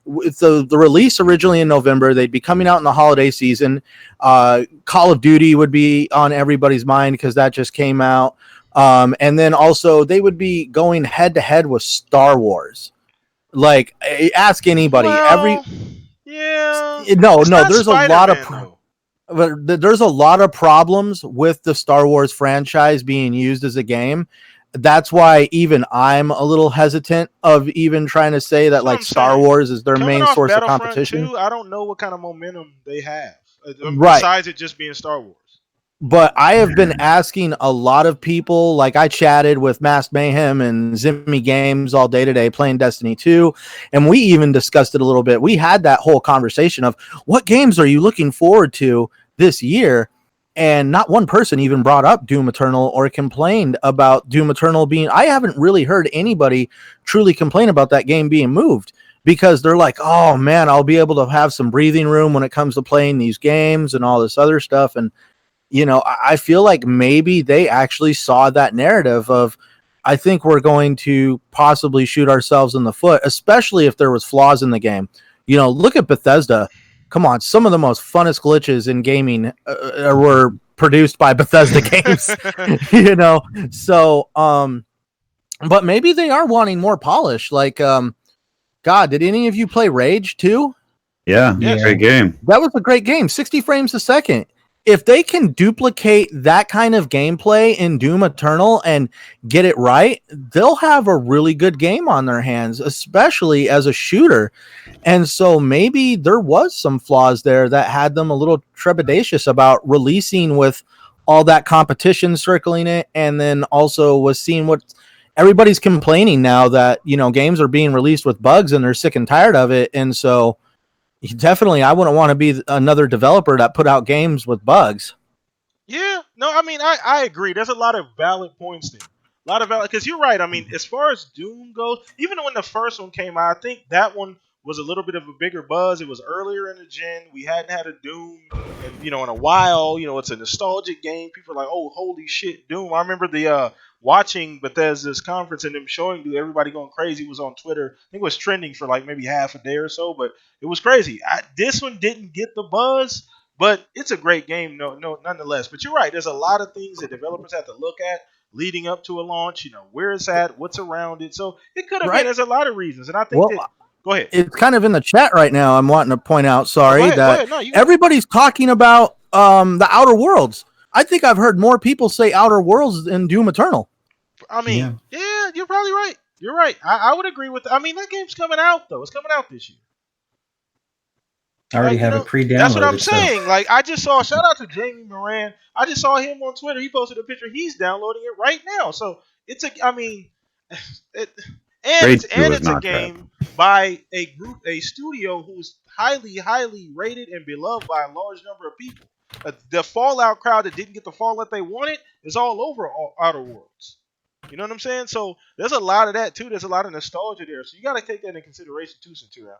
With the release originally in November, they'd be coming out in the holiday season. Call of Duty would be on everybody's mind because that just came out. And then also they would be going head to head with Star Wars. Like, ask anybody. Well, There's a lot of problems with the Star Wars franchise being used as a game. That's why even I'm a little hesitant of even trying to say that like Star Wars is their main source of competition. 2, I don't know what kind of momentum they have, right? Besides it just being Star Wars. But I have been asking a lot of people, like I chatted with Masked Mayhem and Zimmy Games all day today playing Destiny 2, and we even discussed it a little bit. We had that whole conversation of what games are you looking forward to this year, and not one person even brought up Doom Eternal or complained about Doom Eternal being... I haven't really heard anybody truly complain about that game being moved because they're like, oh man, I'll be able to have some breathing room when it comes to playing these games and all this other stuff. And I feel like maybe they actually saw that narrative of, I think we're going to possibly shoot ourselves in the foot, especially if there was flaws in the game. Look at Bethesda. Come on, some of the most funnest glitches in gaming were produced by Bethesda games. So, but maybe they are wanting more polish. Like, God, did any of you play Rage 2? Yeah, great game. That was a great game, 60 frames a second. If they can duplicate that kind of gameplay in Doom Eternal and get it right, they'll have a really good game on their hands, especially as a shooter. And so maybe there was some flaws there that had them a little trepidatious about releasing with all that competition circling it. And then also was seeing what everybody's complaining now that, games are being released with bugs and they're sick and tired of it. And so definitely, I wouldn't want to be another developer that put out games with bugs. Yeah, no, I mean, I agree. There's a lot of valid points there. A lot of valid, because you're right. I mean, as far as Doom goes, even when the first one came out, I think that one was a little bit of a bigger buzz. It was earlier in the gen. We hadn't had a Doom, in a while. It's a nostalgic game. People are like, oh, holy shit, Doom. I remember the watching Bethesda's conference and them showing everybody going crazy. It was on Twitter. I think it was trending for like maybe half a day or so, but it was crazy. This one didn't get the buzz, but it's a great game, no, nonetheless. But you're right. There's a lot of things that developers have to look at leading up to a launch. Where it's at, what's around it. So it could have been. There's a lot of reasons, and I think go ahead. It's kind of in the chat right now. I'm wanting to point out. Sorry, go ahead. No, everybody's talking about the Outer Worlds. I think I've heard more people say Outer Worlds than Doom Eternal. I mean, yeah, you're probably right. You're right. I would agree with. I mean, that game's coming out though. It's coming out this year. I already have it pre-downloaded. That's what I'm saying. Like, I just saw. Shout out to Jamie Moran. I just saw him on Twitter. He posted a picture. He's downloading it right now. So it's a. I mean, it's a game by a studio who's highly rated and beloved by a large number of people. The Fallout crowd that didn't get the Fallout they wanted is all over Outer Worlds. You know what I'm saying? So there's a lot of that too. There's a lot of nostalgia there. So you got to take that into consideration too, Centurion.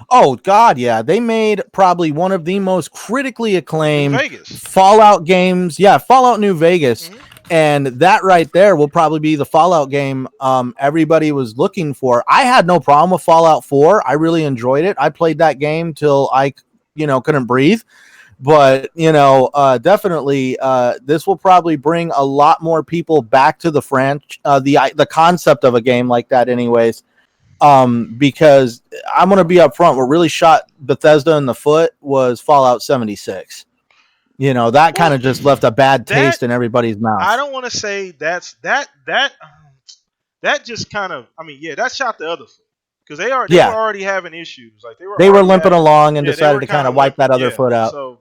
Oh God, yeah. They made probably one of the most critically acclaimed Vegas. Fallout games. Yeah, Fallout New Vegas. Mm-hmm. And that right there will probably be the Fallout game everybody was looking for. I had no problem with Fallout 4. I really enjoyed it. I played that game till I, couldn't breathe. But, definitely this will probably bring a lot more people back to the the concept of a game like that anyways. Because I'm going to be up front. What really shot Bethesda in the foot was Fallout 76. That kind of just left a bad taste in everybody's mouth. I don't want to say that just kind of, I mean, yeah, that shot the other foot. Because they were already having issues. Like they were limping along and decided to kind of wipe that other foot out. So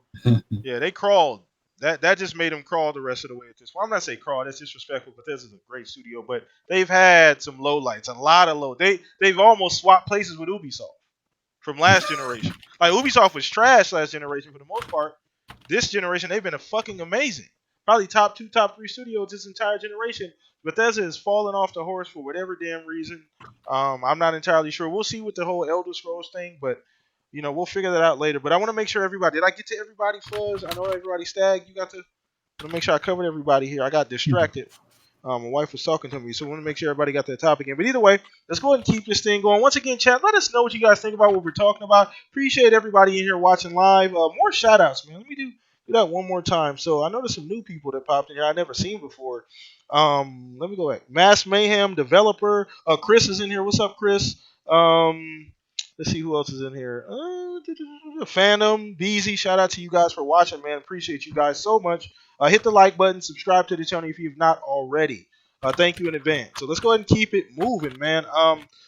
yeah, they crawled That just made them crawl the rest of the way at this point. I'm not saying crawl, that's disrespectful, but this is a great studio. But they've had some low lights, a lot of low. They've almost swapped places with Ubisoft from last generation. Like Ubisoft was trash last generation for the most part. This generation, they've been a fucking amazing. Probably top 2, top 3 studios this entire generation. Bethesda has fallen off the horse for whatever damn reason. I'm not entirely sure. We'll see with the whole Elder Scrolls thing, but we'll figure that out later. But I want to make sure everybody. Did I get to everybody, Fuzz? I know everybody. Stag, you got to. I want to make sure I covered everybody here. I got distracted. My wife was talking to me, so I want to make sure everybody got that topic in. But either way, let's go ahead and keep this thing going. Once again, chat, let us know what you guys think about what we're talking about. Appreciate everybody in here watching live. More shout outs, man. Let me do that one more time. So I know there's some new people that popped in here I've never seen before. Let me go back. Mass Mayhem developer. Chris is in here. What's up, Chris? Let's see who else is in here. Phantom, Beezy, shout out to you guys for watching, man. Appreciate you guys so much. Hit the like button, subscribe to the channel if you've not already. Thank you in advance. So let's go ahead and keep it moving, man.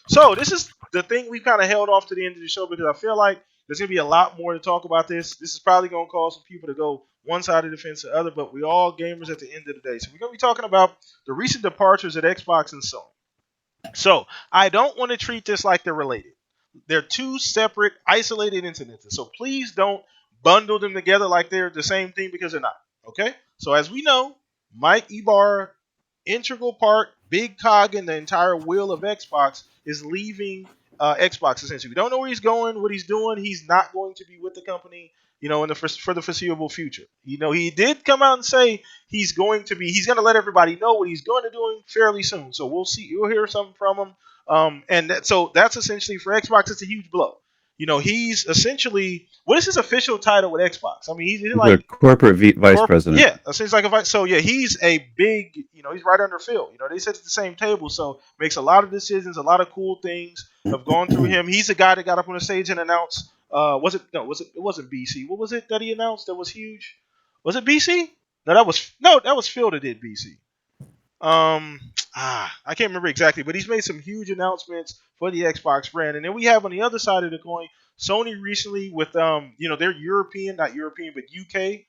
So this is the thing we kind of held off to the end of the show because I feel like there's going to be a lot more to talk about this. This is probably going to cause some people to go one side of the fence or the other, but we're all gamers at the end of the day. So we're going to be talking about the recent departures at Xbox and Sony. So I don't want to treat this like they're related. They're two separate, isolated incidences. So please don't bundle them together like they're the same thing because they're not. Okay? So as we know, Mike Ibarra, integral part, big cog in the entire wheel of Xbox, is leaving Xbox essentially. We don't know where he's going, what he's doing. He's not going to be with the company, for the foreseeable future. He did come out and say he's going to let everybody know what he's going to do fairly soon. So we'll see. You'll hear something from him. So that's essentially for Xbox. It's a huge blow. He's essentially, what is his official title with Xbox? I mean, he's like the corporate vice president. Yeah, it seems like a vice. So yeah, he's a big. He's right under Phil. They sit at the same table, so makes a lot of decisions. A lot of cool things have gone through him. He's the guy that got up on the stage and announced. It wasn't BC. What was it that he announced that was huge? Was it BC? No, that was Phil that did BC. I can't remember exactly, but he's made some huge announcements for the Xbox brand. And then we have on the other side of the coin, Sony recently with their not European, but UK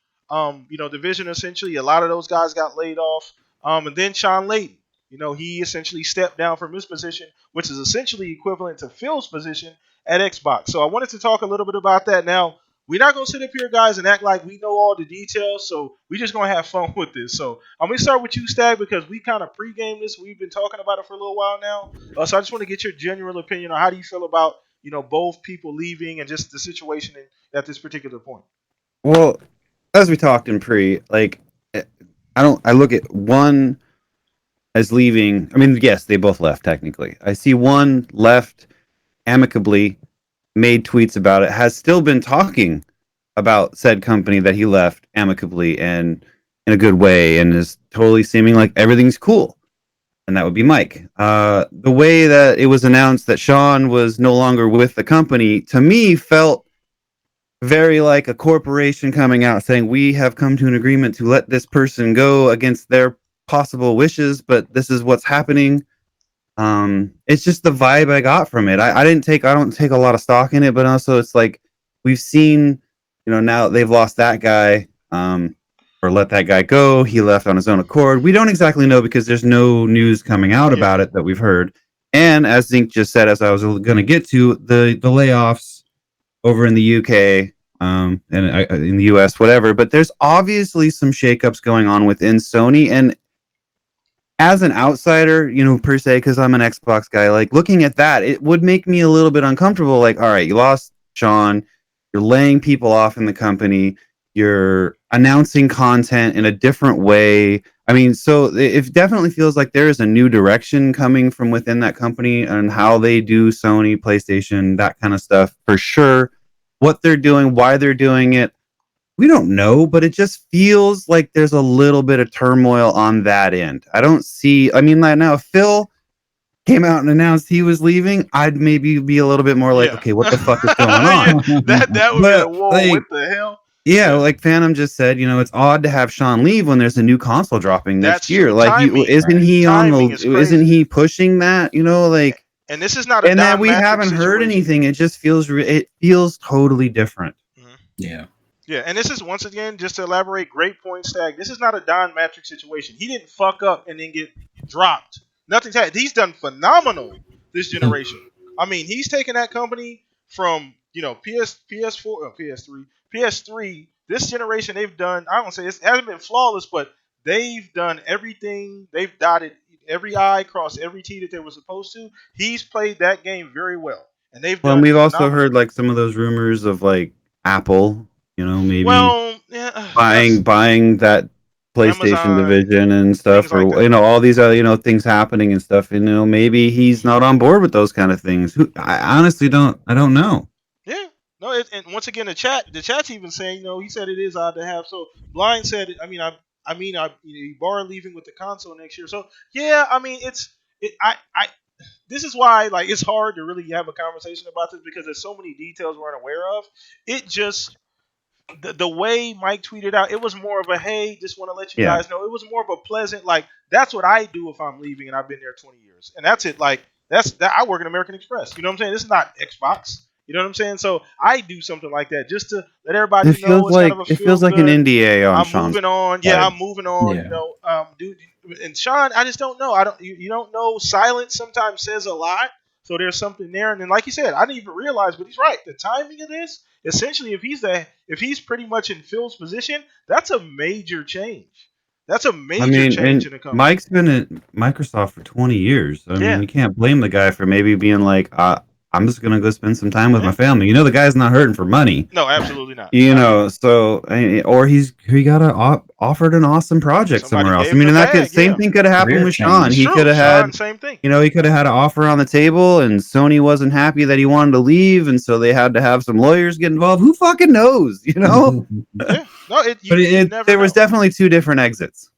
division essentially. A lot of those guys got laid off. And then Sean Layden, he essentially stepped down from his position, which is essentially equivalent to Phil's position at Xbox. So I wanted to talk a little bit about that. Now, we're not going to sit up here, guys, and act like we know all the details, so we're just going to have fun with this. So I'm going to start with you, Stag, because we kind of pre-gamed this. We've been talking about it for a little while now. So I just want to get your general opinion on how do you feel about, both people leaving and just the situation at this particular point. Well, as we talked in pre, I look at one as leaving. I mean, yes, they both left technically. I see one left amicably, made tweets about it, has still been talking about said company that he left amicably and in a good way, and is totally seeming like everything's cool. And that would be Mike. The way that it was announced that Sean was no longer with the company, to me, felt very like a corporation coming out saying, we have come to an agreement to let this person go against their possible wishes, but this is what's happening. It's just the vibe I got from it. I don't take a lot of stock in it, but also it's like we've seen, now they've lost that guy, or let that guy go. He left on his own accord. We don't exactly know because there's no news coming out about it that we've heard. And as Zink just said, as I was going to get to, the layoffs over in the UK, and in the US, whatever. But there's obviously some shakeups going on within Sony, and as an outsider, per se, because I'm an Xbox guy, like looking at that, it would make me a little bit uncomfortable. Like, all right, you lost Sean, you're laying people off in the company, you're announcing content in a different way. I mean, so it definitely feels like there is a new direction coming from within that company and how they do Sony, PlayStation, that kind of stuff. For sure, what they're doing, why they're doing it, we don't know, but it just feels like there's a little bit of turmoil on that end. I don't see, now if Phil came out and announced he was leaving, I'd maybe be a little bit more like, okay, what the fuck is going on? that would be a whoa, what the hell? Yeah, like Phantom just said, it's odd to have Sean leave when there's a new console dropping next year. Like, timing, isn't he pushing that? And this is not a and that we haven't heard anything. It just feels totally different. Yeah. Yeah, and this is once again just to elaborate. Great point, Stag. This is not a Don Matrix situation. He didn't fuck up and then get dropped. Nothing's happened. He's done phenomenal this generation. I mean, he's taken that company from PS4, PS3, PS3. This generation, they've done. I don't say it hasn't been flawless, but they've done everything. They've dotted every I, crossed every T that they were supposed to. He's played that game very well, and they've Well, and done we've also phenomenal. heard like some of those rumors of like Apple, maybe Well, yeah, buying that PlayStation Amazon, division and things stuff, like or that. all these other things happening and stuff. Maybe he's not on board with those kind of things. I honestly don't. I don't know. Yeah. No, and once again, the chat's even saying, he said it is odd to have. So Blind said, Ibarra leaving with the console next year. So yeah, I mean, this is why like it's hard to really have a conversation about this because there's so many details we're unaware of. It just the way Mike tweeted out, it was more of a hey, just want to let you Yeah. guys know. It was more of a pleasant like that's what I do if I'm leaving and I've been there 20 years, and that's it. Like that I work at American Express. You know what I'm saying? It's not Xbox. You know what I'm saying? So I do something like that just to let everybody know it's kind of a It feel feels like an good. NDA on I'm Sean's moving on. Yeah, side. I'm moving on. Yeah. Dude, and Sean, I just don't know. I don't. You don't know. Silence sometimes says a lot. So there's something there. And then, like you said, I didn't even realize, but he's right. The timing of this, essentially, if he's pretty much in Phil's position, that's a major change. That's a major change in the company. Mike's been at Microsoft for 20 years. I mean, you can't blame the guy for maybe being like, I'm just gonna go spend some time with my family. The guy's not hurting for money. No, absolutely not. So or he got offered an awesome project somewhere else. I mean, and that same thing could have happened with Sean. He could have had same thing. He could have had an offer on the table, and Sony wasn't happy that he wanted to leave, and so they had to have some lawyers get involved. Who fucking knows? Yeah. No, there was definitely two different exits.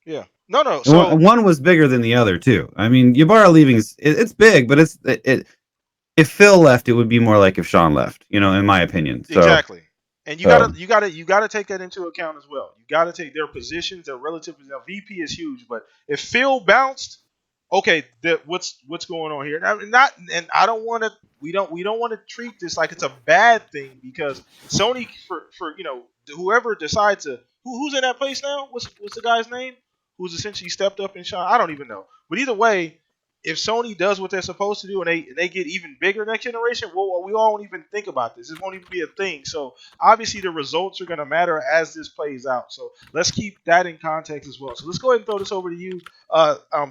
Yeah. No. So one was bigger than the other too. I mean, Ybarra leaving it's big, but if Phil left, it would be more like if Sean left, in my opinion. So, exactly. And you gotta take that into account as well. You gotta take their positions, their relative positions. Now, VP is huge, but if Phil bounced, okay, what's going on here? And I don't want to. We don't want to treat this like it's a bad thing because Sony for whoever decides to who's in that place now. What's the guy's name? Who's essentially stepped up and shot? I don't even know. But either way, if Sony does what they're supposed to do and they get even bigger next generation, we all won't even think about this. It won't even be a thing. So obviously the results are going to matter as this plays out. So let's keep that in context as well. So let's go ahead and throw this over to you,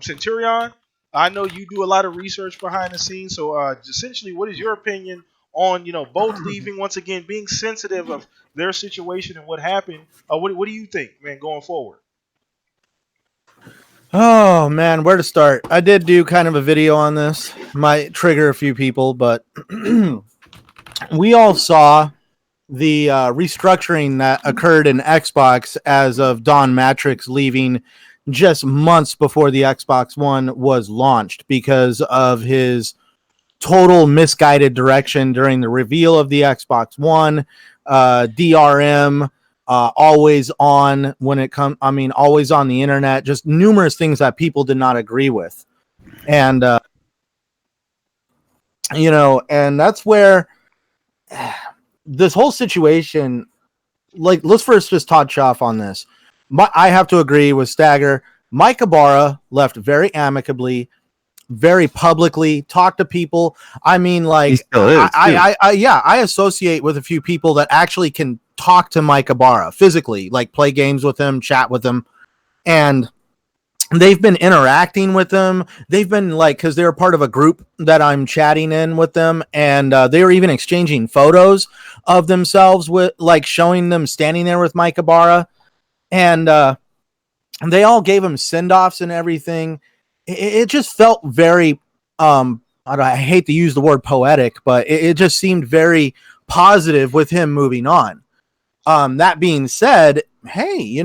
Centurion. I know you do a lot of research behind the scenes. So essentially, what is your opinion on both leaving once again, being sensitive of their situation and what happened? What do you think, man, going forward? Oh man, where to start? I did do kind of a video on this. Might trigger a few people, but we all saw the restructuring that occurred in Xbox as of Don Matrix leaving just months before the Xbox One was launched because of his total misguided direction during the reveal of the Xbox One, DRM, always on when it comes. I mean, always on the internet. Just numerous things that people did not agree with, and and that's where this whole situation. Like, let's first just touch off on this. I have to agree with Stagger. Mike Ibarra left very amicably, very publicly, talked to people. I mean, like, he still is, I associate with a few people that actually can talk to Mike Ibarra physically, like play games with him, chat with him, and they've been interacting with them. They've been like, because they're part of a group that I'm chatting in with them, and they were even exchanging photos of themselves with, like, showing them standing there with Mike Ibarra, and they all gave him send-offs and everything. It just felt very, I hate to use the word poetic, but it just seemed very positive with him moving on. That being said, hey,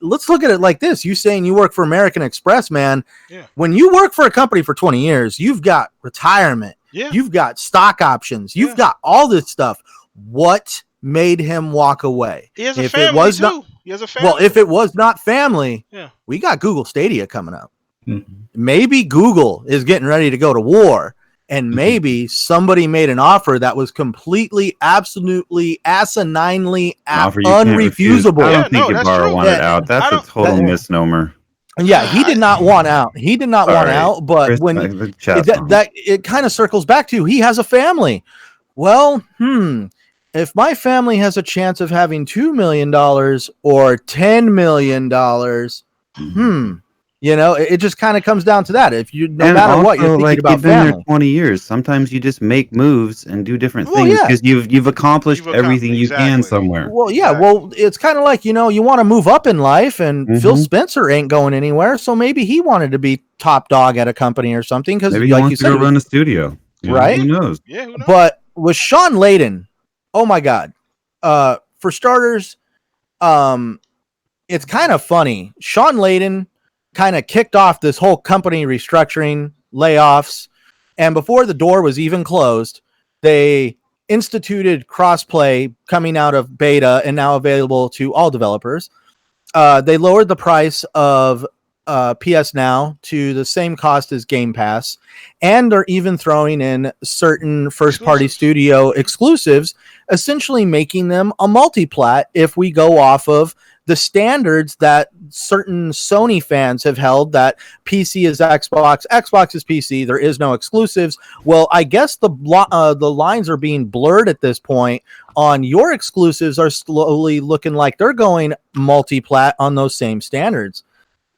let's look at it like this. You saying you work for American Express, man. Yeah. When you work for a company for 20 years, you've got retirement. Yeah. You've got stock options. You've got all this stuff. What made him walk away? He has a family too. He has a family. Well, if it was not family, we got Google Stadia coming up. Mm-hmm. Maybe Google is getting ready to go to war, and maybe somebody made an offer that was completely, absolutely, asininely, An offer you can't refuse. unrefusable. I Yeah, don't think no, that's Ibarra true. wanted Yeah, out. That's I a don't- total misnomer. Yeah, he did not want out. He did not want Sorry. out. But Chris, when the chat's wrong. that it kind of circles back to he has a family. Well, if my family has a chance of having $2 million or $10 million, it just kind of comes down to that. If you, no matter what, you're thinking about you've been there family. 20 years. Sometimes you just make moves and do different Well, things yeah. because you've accomplished everything you can exactly. somewhere. Well, yeah. Exactly. Well, it's kind of like, you want to move up in life, and Phil Spencer ain't going anywhere. So maybe he wanted to be top dog at a company or something. Because Maybe he like you wants to said, go run a studio. Right? Who knows? Yeah, who knows? But with Sean Layden, oh my God. For starters, it's kind of funny. Sean Layden kind of kicked off this whole company restructuring, layoffs, and before the door was even closed, they instituted crossplay coming out of beta and now available to all developers. They lowered the price of PS Now to the same cost as Game Pass, and they're even throwing in certain first-party studio exclusives, essentially making them a multi-plat if we go off of the standards that certain Sony fans have held, that PC is Xbox, Xbox is PC, there is no exclusives. Well, I guess the lines are being blurred at this point. On your exclusives are slowly looking like they're going multi-plat on those same standards.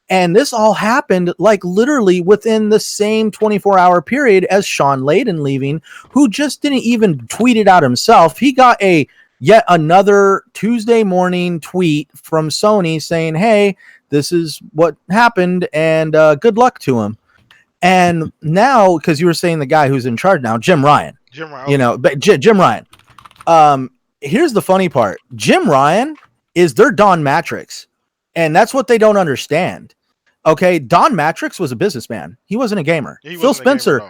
And this all happened like literally within the same 24-hour period as Sean Layden leaving, who just didn't even tweet it out himself. He got yet another Tuesday morning tweet from Sony saying, hey, this is what happened, and good luck to him. And now, because you were saying the guy who's in charge now, Jim Ryan. Jim Ryan. Jim Ryan. Here's the funny part. Jim Ryan is their Don Matrix, and that's what they don't understand. Okay, Don Matrix was a businessman. He wasn't a gamer. Phil Spencer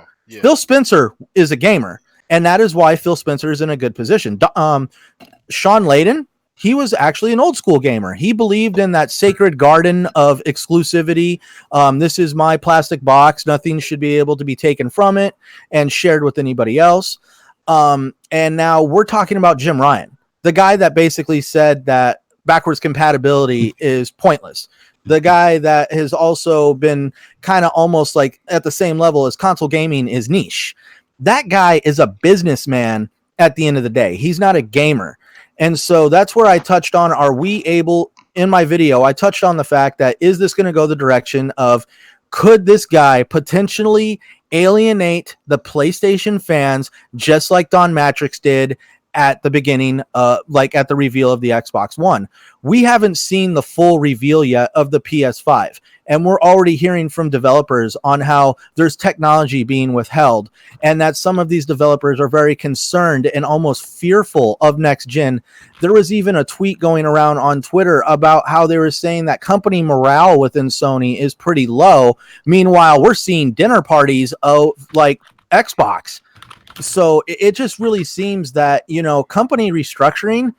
is a gamer, and that is why Phil Spencer is in a good position. Sean Layden, he was actually an old school gamer. He believed in that sacred garden of exclusivity. This is my plastic box. Nothing should be able to be taken from it and shared with anybody else. And now we're talking about Jim Ryan, the guy that basically said that backwards compatibility is pointless. The guy that has also been kind of almost like at the same level as console gaming is niche. That guy is a businessman at the end of the day. He's not a gamer. And so that's where I touched on, in my video, I touched on the fact that, is this going to go the direction of, could this guy potentially alienate the PlayStation fans just like Don Matrix did at the beginning, like at the reveal of the Xbox One? We haven't seen the full reveal yet of the PS5, and we're already hearing from developers on how there's technology being withheld, and that some of these developers are very concerned and almost fearful of next gen. There was even a tweet going around on Twitter about how they were saying that company morale within Sony is pretty low. Meanwhile, we're seeing dinner parties of like Xbox. So it just really seems that, company restructuring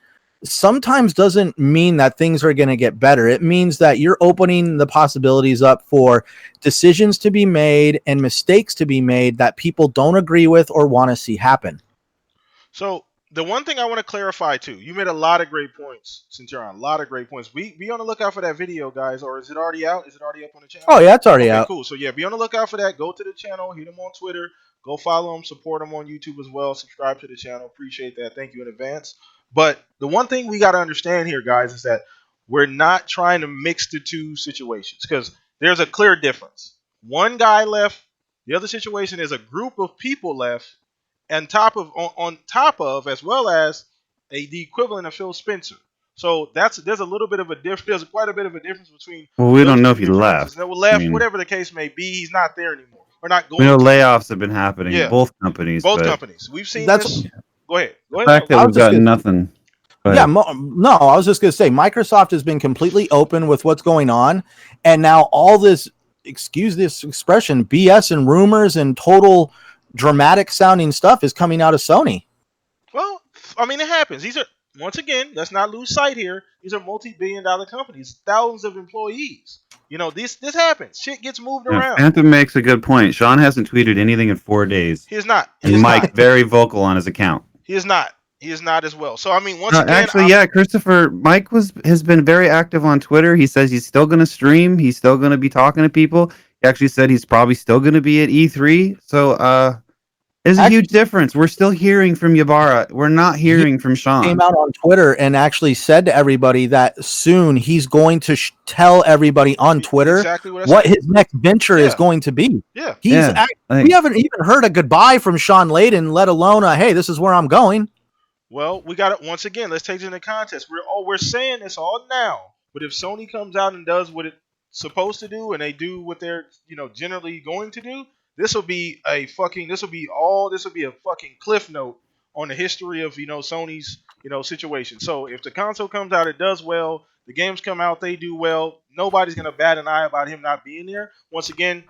sometimes doesn't mean that things are going to get better. It means that you're opening the possibilities up for decisions to be made and mistakes to be made that people don't agree with or want to see happen. So the one thing I want to clarify too, you made a lot of great points, Centurion. A lot of great points. Be on the lookout for that video, guys. Or is it already out? Is it already up on the channel? Oh yeah, it's already out. Cool. So yeah, be on the lookout for that. Go to the channel, hit him on Twitter, go follow him, support him on YouTube as well. Subscribe to the channel. Appreciate that. Thank you in advance. But the one thing we got to understand here, guys, is that we're not trying to mix the two situations, because there's a clear difference. One guy left. The other situation is a group of people left, and on top of, as well as the equivalent of Phil Spencer. So there's a little bit of a difference. There's quite a bit of a difference between. Well, we don't know if he left. Whatever the case may be, he's not there anymore. We're not going. We know layoffs have been happening in both companies. We've seen this. Go ahead. The fact that we've got nothing. Yeah, no, I was just going to say, Microsoft has been completely open with what's going on, and now all this, excuse this expression, BS and rumors and total dramatic sounding stuff is coming out of Sony. Well, I mean, it happens. once again, let's not lose sight here. These are multi-billion-dollar companies, thousands of employees. This happens. Shit gets moved around. Phantom makes a good point. Sean hasn't tweeted anything in 4 days. He is not. And Mike, very vocal on his account. He is not. He is not as well. So I mean, once again, Christopher, Mike has been very active on Twitter. He says he's still going to stream. He's still going to be talking to people. He actually said he's probably still going to be at E3. So there's a huge difference. We're still hearing from Ybarra. We're not hearing from Sean. He came out on Twitter and actually said to everybody that soon he's going to tell everybody on Twitter exactly what his next venture is going to be. Yeah. We haven't even heard a goodbye from Sean Layden, let alone hey, this is where I'm going. Well, we got it once again. Let's take it into context. We're saying this all now, but if Sony comes out and does what it's supposed to do, and they do what they're generally going to do, this will be a fucking cliff note on the history of Sony's situation. So if the console comes out, it does well. The games come out, they do well. Nobody's gonna bat an eye about him not being there. Once again,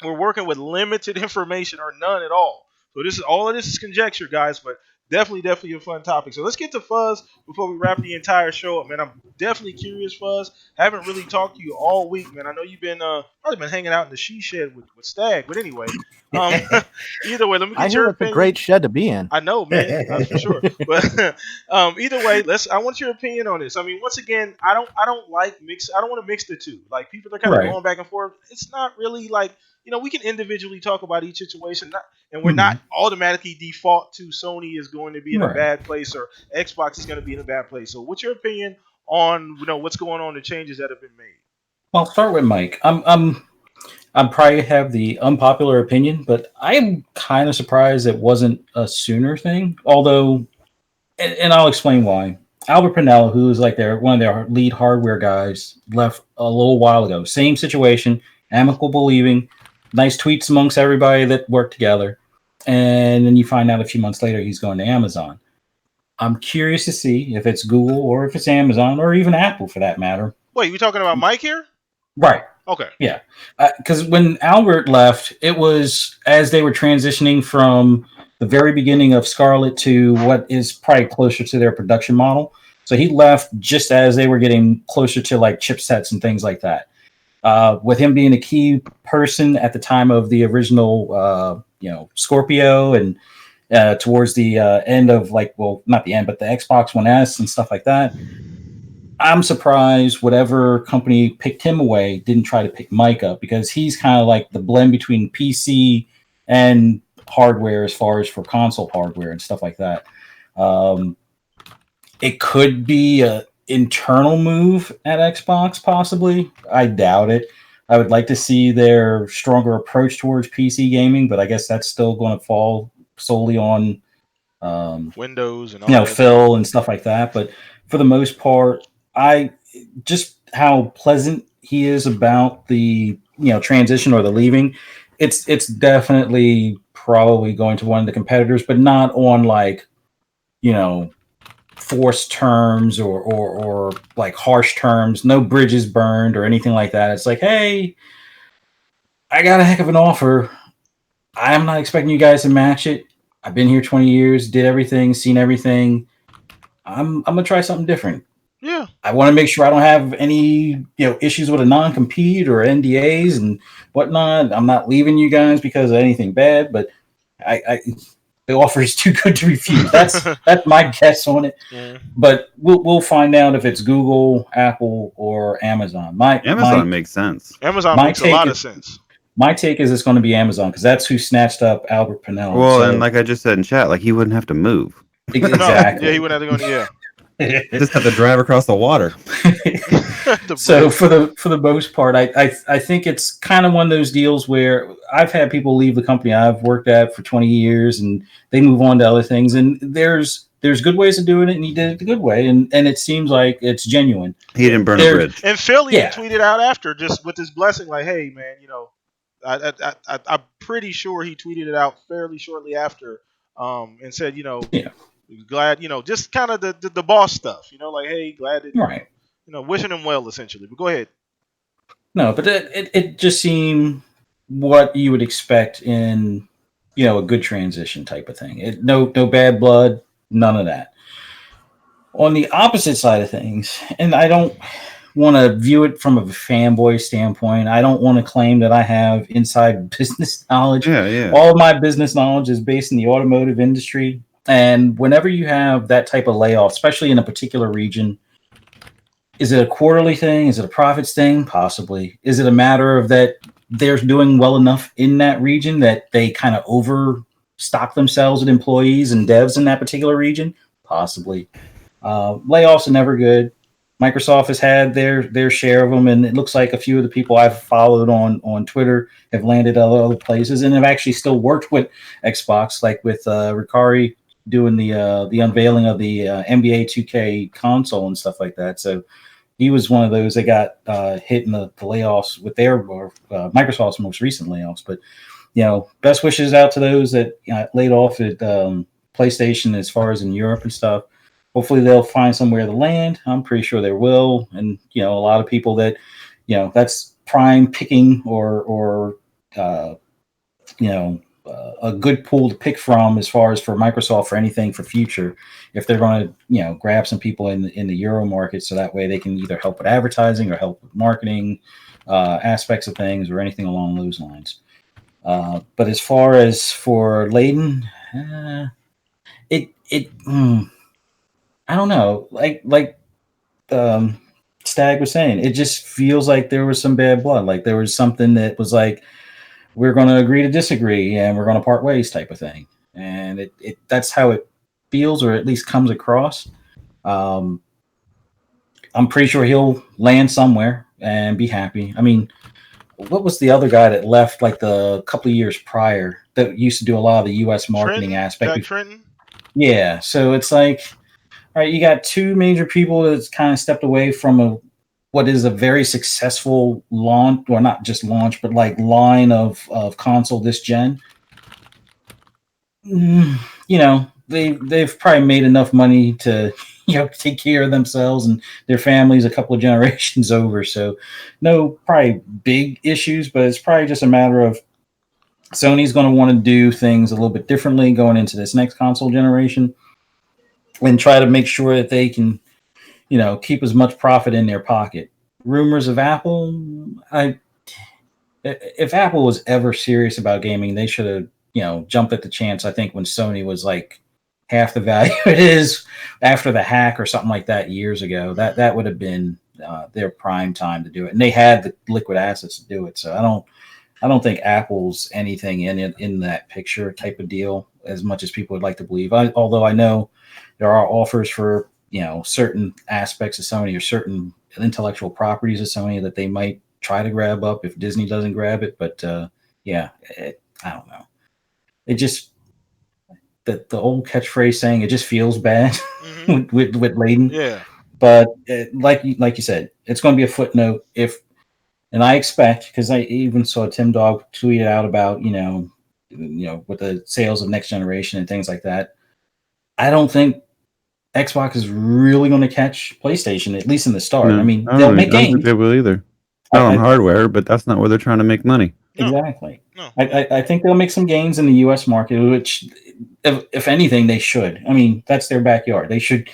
we're working with limited information or none at all. So all of this is conjecture, guys, but definitely a fun topic. So let's get to Fuzz before we wrap the entire show up, man. I'm definitely curious, Fuzz. Haven't really talked to you all week, man. I know you've been probably been hanging out in the she shed with Stag, but anyway, either way, let me get your opinion. It's a great shed to be in. I know, man, that's for sure. But either way, I want your opinion on this. I mean, once again, I don't want to mix the two. Like people are kind of going back and forth. It's not really like. We can individually talk about each situation, and we're not automatically default to Sony is going to be in a bad place or Xbox is going to be in a bad place. So, what's your opinion on what's going on, the changes that have been made? Well, I'll start with Mike. I'm probably have the unpopular opinion, but I'm kind of surprised it wasn't a sooner thing. Although, and I'll explain why. Albert Pinella, who is like one of their lead hardware guys, left a little while ago. Same situation, amicable leaving. Nice tweets amongst everybody that worked together. And then you find out a few months later he's going to Amazon. I'm curious to see if it's Google or if it's Amazon or even Apple for that matter. Wait, you talking about Mike here? Right. Okay. Yeah. Because when Albert left, it was as they were transitioning from the very beginning of Scarlet to what is probably closer to their production model. So he left just as they were getting closer to like chipsets and things like that. With him being a key person at the time of the original, Scorpio and towards the end of not the end, but the Xbox One S and stuff like that. I'm surprised whatever company picked him away didn't try to pick Mike up because he's kind of like the blend between PC and hardware as far as for console hardware and stuff like that. It could be a internal move at Xbox, possibly. I doubt it. I would like to see their stronger approach towards PC gaming, but I guess that's still going to fall solely on Windows and all Phil and stuff like that. But for the most part, just how pleasant he is about the transition or the leaving. It's definitely probably going to one of the competitors, but not on forced terms or like harsh terms, no bridges burned or anything like that. It's like, hey, I got a heck of an offer. I'm not expecting you guys to match it. I've been here 20 years, did everything, seen everything. I'm gonna try something different. Yeah. I want to make sure I don't have any issues with a non-compete or NDAs and whatnot. I'm not leaving you guys because of anything bad, but the offer is too good to refuse. That's my guess on it. Yeah. But we'll find out if it's Google, Apple, or Amazon. Amazon makes sense. Amazon makes a lot of sense. My take is it's going to be Amazon because that's who snatched up Albert Pinella. Well, and like I just said in chat, he wouldn't have to move. Exactly. Yeah, he wouldn't have to go. Just have to drive across the water. So for the most part, I think it's kind of one of those deals where I've had people leave the company I've worked at for 20 years and they move on to other things. And there's good ways of doing it, and he did it the good way. And it seems like it's genuine. He didn't burn a bridge. And Phil tweeted out after, just with his blessing, like, hey, man, I'm pretty sure he tweeted it out fairly shortly after and said, glad, just kind of the boss stuff, like, hey, glad that, right. Wishing him well, essentially. But go ahead. No, but it just seemed what you would expect in, a good transition type of thing. No bad blood, none of that. On the opposite side of things, and I don't want to view it from a fanboy standpoint. I don't want to claim that I have inside business knowledge. Yeah. All of my business knowledge is based in the automotive industry. And whenever you have that type of layoff, especially in a particular region, is it a quarterly thing? Is it a profits thing? Possibly. Is it a matter of that they're doing well enough in that region that they kind of overstock themselves with employees and devs in that particular region? Possibly. Layoffs are never good. Microsoft has had their share of them, and it looks like a few of the people I've followed on Twitter have landed at other places and have actually still worked with Xbox, like with Ricari doing the unveiling of the NBA 2K console and stuff like that. So he was one of those that got hit in the layoffs with Microsoft's most recent layoffs. But best wishes out to those that laid off at PlayStation as far as in Europe and stuff. Hopefully they'll find somewhere to land. I'm pretty sure they will. And, a lot of people that, that's prime picking or a good pool to pick from as far as for Microsoft for anything for future, if they're going to, grab some people in the Euro market. So that way they can either help with advertising or help with marketing aspects of things or anything along those lines. But as far as for Layden, I don't know. Like Stag was saying, it just feels like there was some bad blood. Like there was something that was like, we're going to agree to disagree and we're going to part ways type of thing. And that's how it feels, or at least comes across. I'm pretty sure he'll land somewhere and be happy. I mean, what was the other guy that left like the couple of years prior that used to do a lot of the U.S. marketing aspect? Jack Trenton? Yeah. So it's like, all right, you got two major people that's kind of stepped away from what is a very successful launch, or not just launch, but like line of console this gen. They've probably made enough money to take care of themselves and their families a couple of generations over. So no probably big issues, but it's probably just a matter of Sony's going to want to do things a little bit differently going into this next console generation, and try to make sure that they can, keep as much profit in their pocket. Rumors of Apple, if Apple was ever serious about gaming, they should have, jumped at the chance. I think when Sony was like half the value it is after the hack or something like that years ago, that would have been their prime time to do it, and they had the liquid assets to do it. So I don't think Apple's anything in that picture type of deal as much as people would like to believe. Although I know there are offers for certain aspects of Sony or certain intellectual properties of Sony that they might try to grab up if Disney doesn't grab it. But I don't know. It just the old catchphrase saying it just feels bad with Layden. Yeah. But like you said, it's going to be a footnote and I expect, because I even saw Tim Dog tweet out about with the sales of next generation and things like that. I don't think Xbox is really going to catch PlayStation, at least in the start. No, I mean, they'll make I don't think games. they will either. Not on hardware, but that's not where they're trying to make money. No. Exactly. No. I think they'll make some gains in the U.S. market, which, if anything, they should. I mean, that's their backyard. They should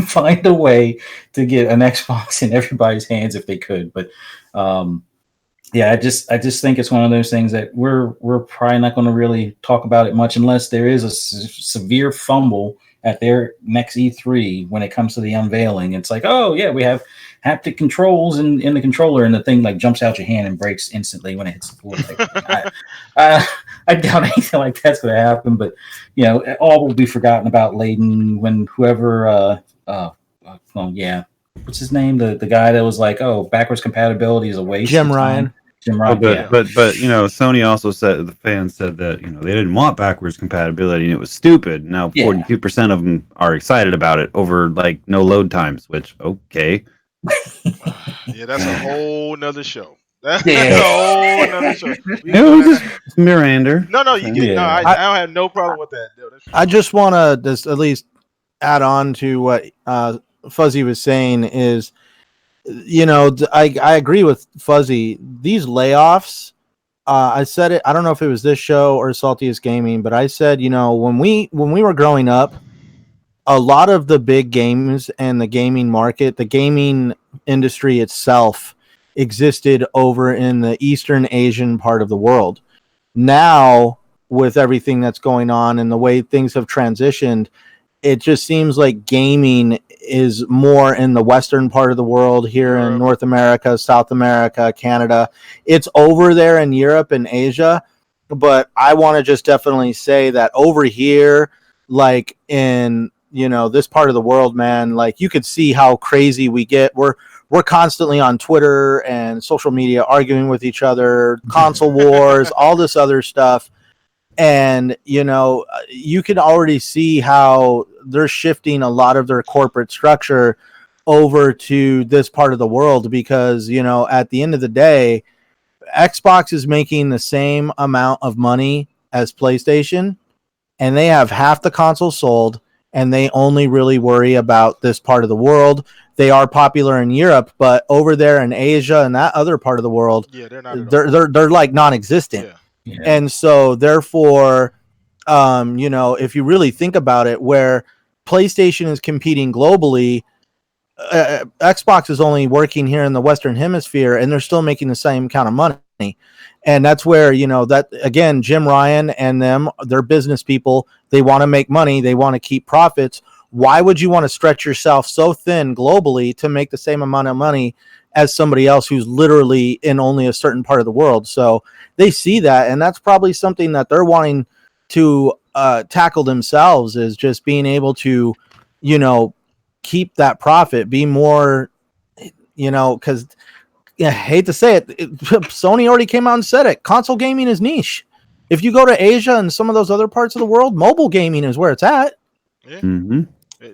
find a way to get an Xbox in everybody's hands if they could. But I just think it's one of those things that we're probably not going to really talk about it much unless there is a severe fumble at their next E3 when it comes to the unveiling. It's like, oh yeah, we have haptic controls in the controller, and the thing like jumps out your hand and breaks instantly when it hits the floor. I doubt anything like that's going to happen, but all will be forgotten about Layden when whoever what's his name, the guy that was like, oh, backwards compatibility is a waste. Jim Ryan. But Sony also said, the fans said that they didn't want backwards compatibility and it was stupid. Now 42% of them are excited about it over like no load times, which okay. Yeah, that's a whole nother show. That's a whole nother show. Just Mirander. No, you get. No, I don't have no problem with that. I just want to just at least add on to what Fuzzy was saying is, I agree with Fuzzy. These layoffs, I said it. I don't know if it was this show or Saltiest Gaming, but I said, when we were growing up, a lot of the big games and the gaming market, the gaming industry itself existed over in the Eastern Asian part of the world. Now, with everything that's going on and the way things have transitioned, it just seems like gaming is more in the Western part of the world here in North America, South America, Canada. It's over there in Europe and Asia. But I want to just definitely say that over here, like in, this part of the world, man, like you could see how crazy we get. We're constantly on Twitter and social media arguing with each other, console wars, all this other stuff. And, you can already see how they're shifting a lot of their corporate structure over to this part of the world because, at the end of the day, Xbox is making the same amount of money as PlayStation, and they have half the consoles sold, and they only really worry about this part of the world. They are popular in Europe, but over there in Asia and that other part of the world, they're like non-existent. Yeah. And so therefore, if you really think about it, where PlayStation is competing globally, Xbox is only working here in the Western Hemisphere, and they're still making the same kind of money. And that's where, that again, Jim Ryan and them, they're business people. They want to make money. They want to keep profits. Why would you want to stretch yourself so thin globally to make the same amount of money as somebody else who's literally in only a certain part of the world? So they see that, and that's probably something that they're wanting to tackle themselves, is just being able to, keep that profit, be more, because I hate to say it, Sony already came out and said it. Console gaming is niche. If you go to Asia and some of those other parts of the world, mobile gaming is where it's at. Yeah. Mm-hmm.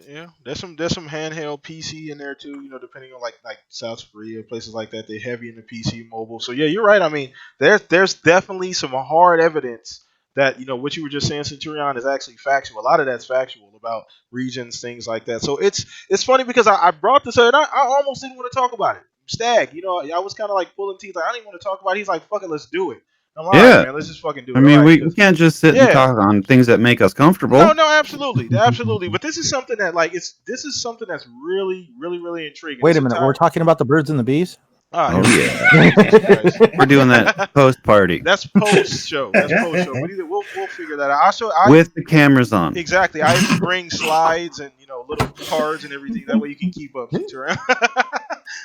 Yeah, there's some handheld PC in there too. Depending on like South Korea, places like that, they're heavy in the PC mobile. So yeah, you're right. I mean, there's definitely some hard evidence that what you were just saying, Centurion, is actually factual. A lot of that's factual about regions, things like that. So it's funny because I brought this up and I almost didn't want to talk about it. Stag, I was kind of like pulling teeth. Like, I didn't want to talk about it. He's like, fuck it, let's do it. I'm like, all right, man, let's just fucking do it. I mean, right, we can't just sit and talk on things that make us comfortable. No, absolutely. But this is something that this is something that's really, really, really intriguing. Wait a minute, we're talking about the birds and the bees? Oh yeah. We're doing that post party. That's post show. But either we'll figure that out. With the cameras on. Exactly. I have to bring slides and little cards and everything. That way you can keep up.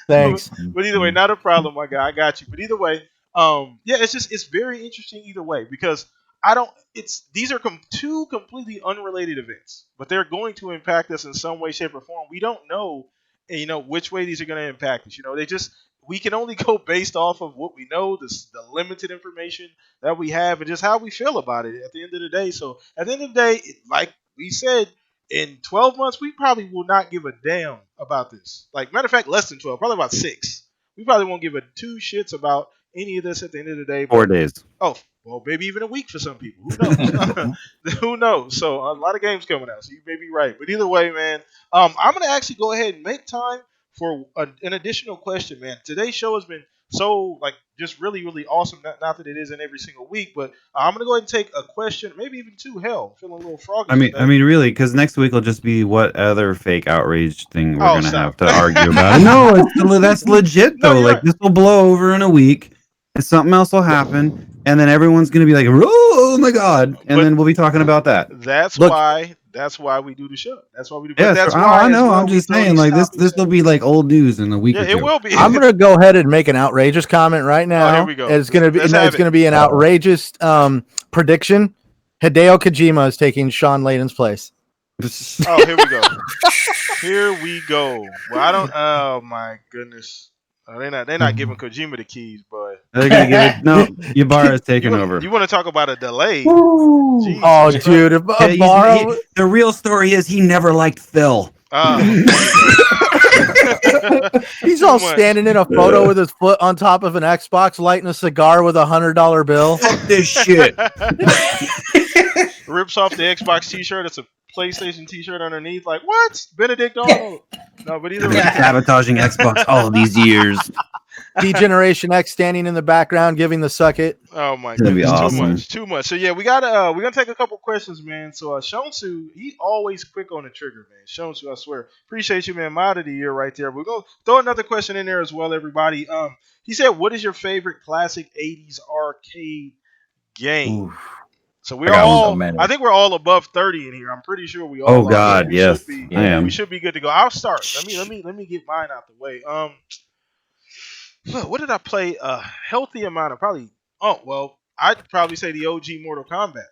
Thanks. But either way, not a problem, my guy. I got you. But either way, it's very interesting either way because these are two completely unrelated events, but they're going to impact us in some way, shape, or form. We don't know, which way these are going to impact us. We can only go based off of what we know, the limited information that we have, and just how we feel about it at the end of the day. So at the end of the day, like we said, in 12 months, we probably will not give a damn about this. Like, matter of fact, less than 12, probably about 6. We probably won't give a two shits about any of this at the end of the day. 4 days. Oh, well, maybe even a week for some people. Who knows? Who knows? So a lot of games coming out, so you may be right. But either way, man, I'm going to actually go ahead and make time for an additional question, man. Today's show has been so, just really, really awesome. Not that it isn't every single week, but I'm going to go ahead and take a question, maybe even two. Hell, I'm feeling a little froggy. I mean, really, because next week will just be what other fake outrage thing we're going to have to argue about. No, that's legit, though. No, right. This will blow over in a week, and something else will happen, and then everyone's going to be like, oh my God, and then we'll be talking about that. That's why we do the show. That's why we do. Yeah, that's why I know. I'm just saying, this will be like old news in a week. Yeah, or two. it will be. I'm gonna go ahead and make an outrageous comment right now. Oh, here we go. It's gonna be an outrageous prediction. Hideo Kojima is taking Sean Layden's place. Oh, here we go. Here we go. Well, I don't. Oh my goodness. They're not giving Kojima the keys, but they're gonna give it. No, Ybarra is taking over. You want to talk about a delay? Oh, dude, the real story is he never liked Phil. He's all standing in a photo with his foot on top of an Xbox, lighting a cigar with $100 bill. Fuck this shit. Rips off the Xbox T-shirt. It's a PlayStation T-shirt underneath. Like, what? Benedict Arnold. No, but either way, sabotaging Xbox all of these years. D-Generation X standing in the background giving the suck it. Oh my That'd be goodness, awesome. too much. So yeah, we're gonna take a couple questions, man. So Shonsu, he always quick on the trigger, man. Shonsu, I swear, appreciate you, man. Mod of the year right there. We're gonna throw another question in there as well, everybody. He said, "What is your favorite classic '80s arcade game?" Oof. So I we're got all, so many. I think we're all above 30 in here. I'm pretty sure we all Oh are. God, So we yes, should be, I am. we should be good to go. I'll start. Let me get mine out the way. What did I play? A healthy amount of probably. Oh well, I'd probably say the OG Mortal Kombat.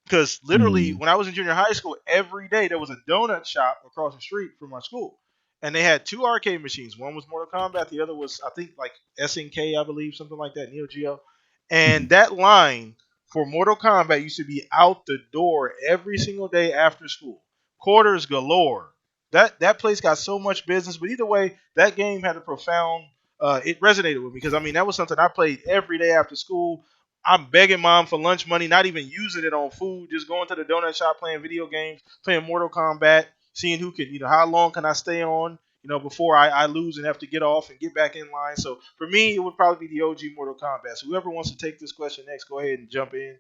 Because literally, when I was in junior high school, every day there was a donut shop across the street from my school, and they had two arcade machines. One was Mortal Kombat, the other was I think like SNK, I believe, something like that, Neo Geo. And that line for Mortal Kombat used to be out the door every single day after school, quarters galore. That place got so much business, but either way, that game had a profound. It resonated with me because I mean that was something I played every day after school. I'm begging mom for lunch money, not even using it on food, just going to the donut shop, playing video games, playing Mortal Kombat, seeing who can, how long can I stay on, before I lose and have to get off and get back in line. So for me, it would probably be the OG Mortal Kombat. So whoever wants to take this question next, go ahead and jump in.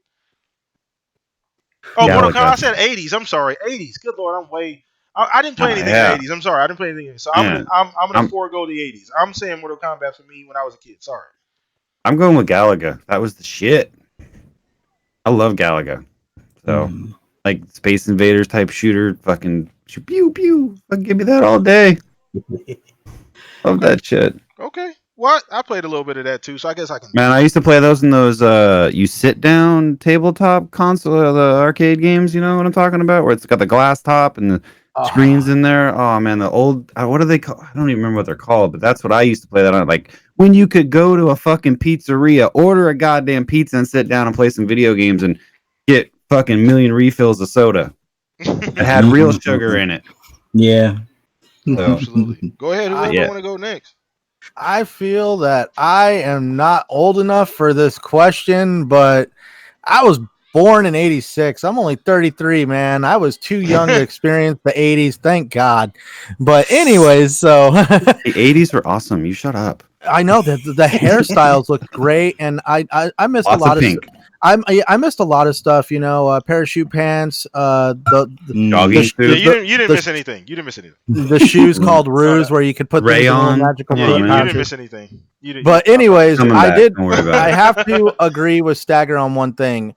Oh, Mortal Kombat. I said 80s. I'm sorry, 80s. Good Lord, I'm way. I didn't play anything in the 80s. I'm sorry, I didn't play anything. So I'm gonna forego the 80s. I'm saying Mortal Kombat for me when I was a kid. Sorry. I'm going with Galaga. That was the shit. I love Galaga. So, like Space Invaders type shooter, fucking pew pew. Fucking give me that all day. Love that shit. Okay. What? I played a little bit of that too, so I guess I can. Man, I used to play those in those you sit down tabletop console, the arcade games. You know what I'm talking about? Where it's got the glass top and the screens in there. Oh man, the old what do they call? I don't even remember what they're called, but that's what I used to play that on. Like when you could go to a fucking pizzeria, order a goddamn pizza, and sit down and play some video games and get fucking million refills of soda. It had real sugar in it. Yeah. So, absolutely. Go ahead. Whoever want to go next. I feel that I am not old enough for this question, but I was born in 86. I'm only 33, man. I was too young to experience the 80s, thank God. But anyways, so the 80s were awesome. You shut up. I know that the hairstyles looked great, and I missed a lot of pink. I missed a lot of stuff, parachute pants, jogging suit. Yeah, you didn't miss anything. You didn't miss anything. The shoes called Ruse, where you could put Rayon. Magical you didn't miss anything. But anyways, I did. Don't worry about I have to agree with Stagger on one thing.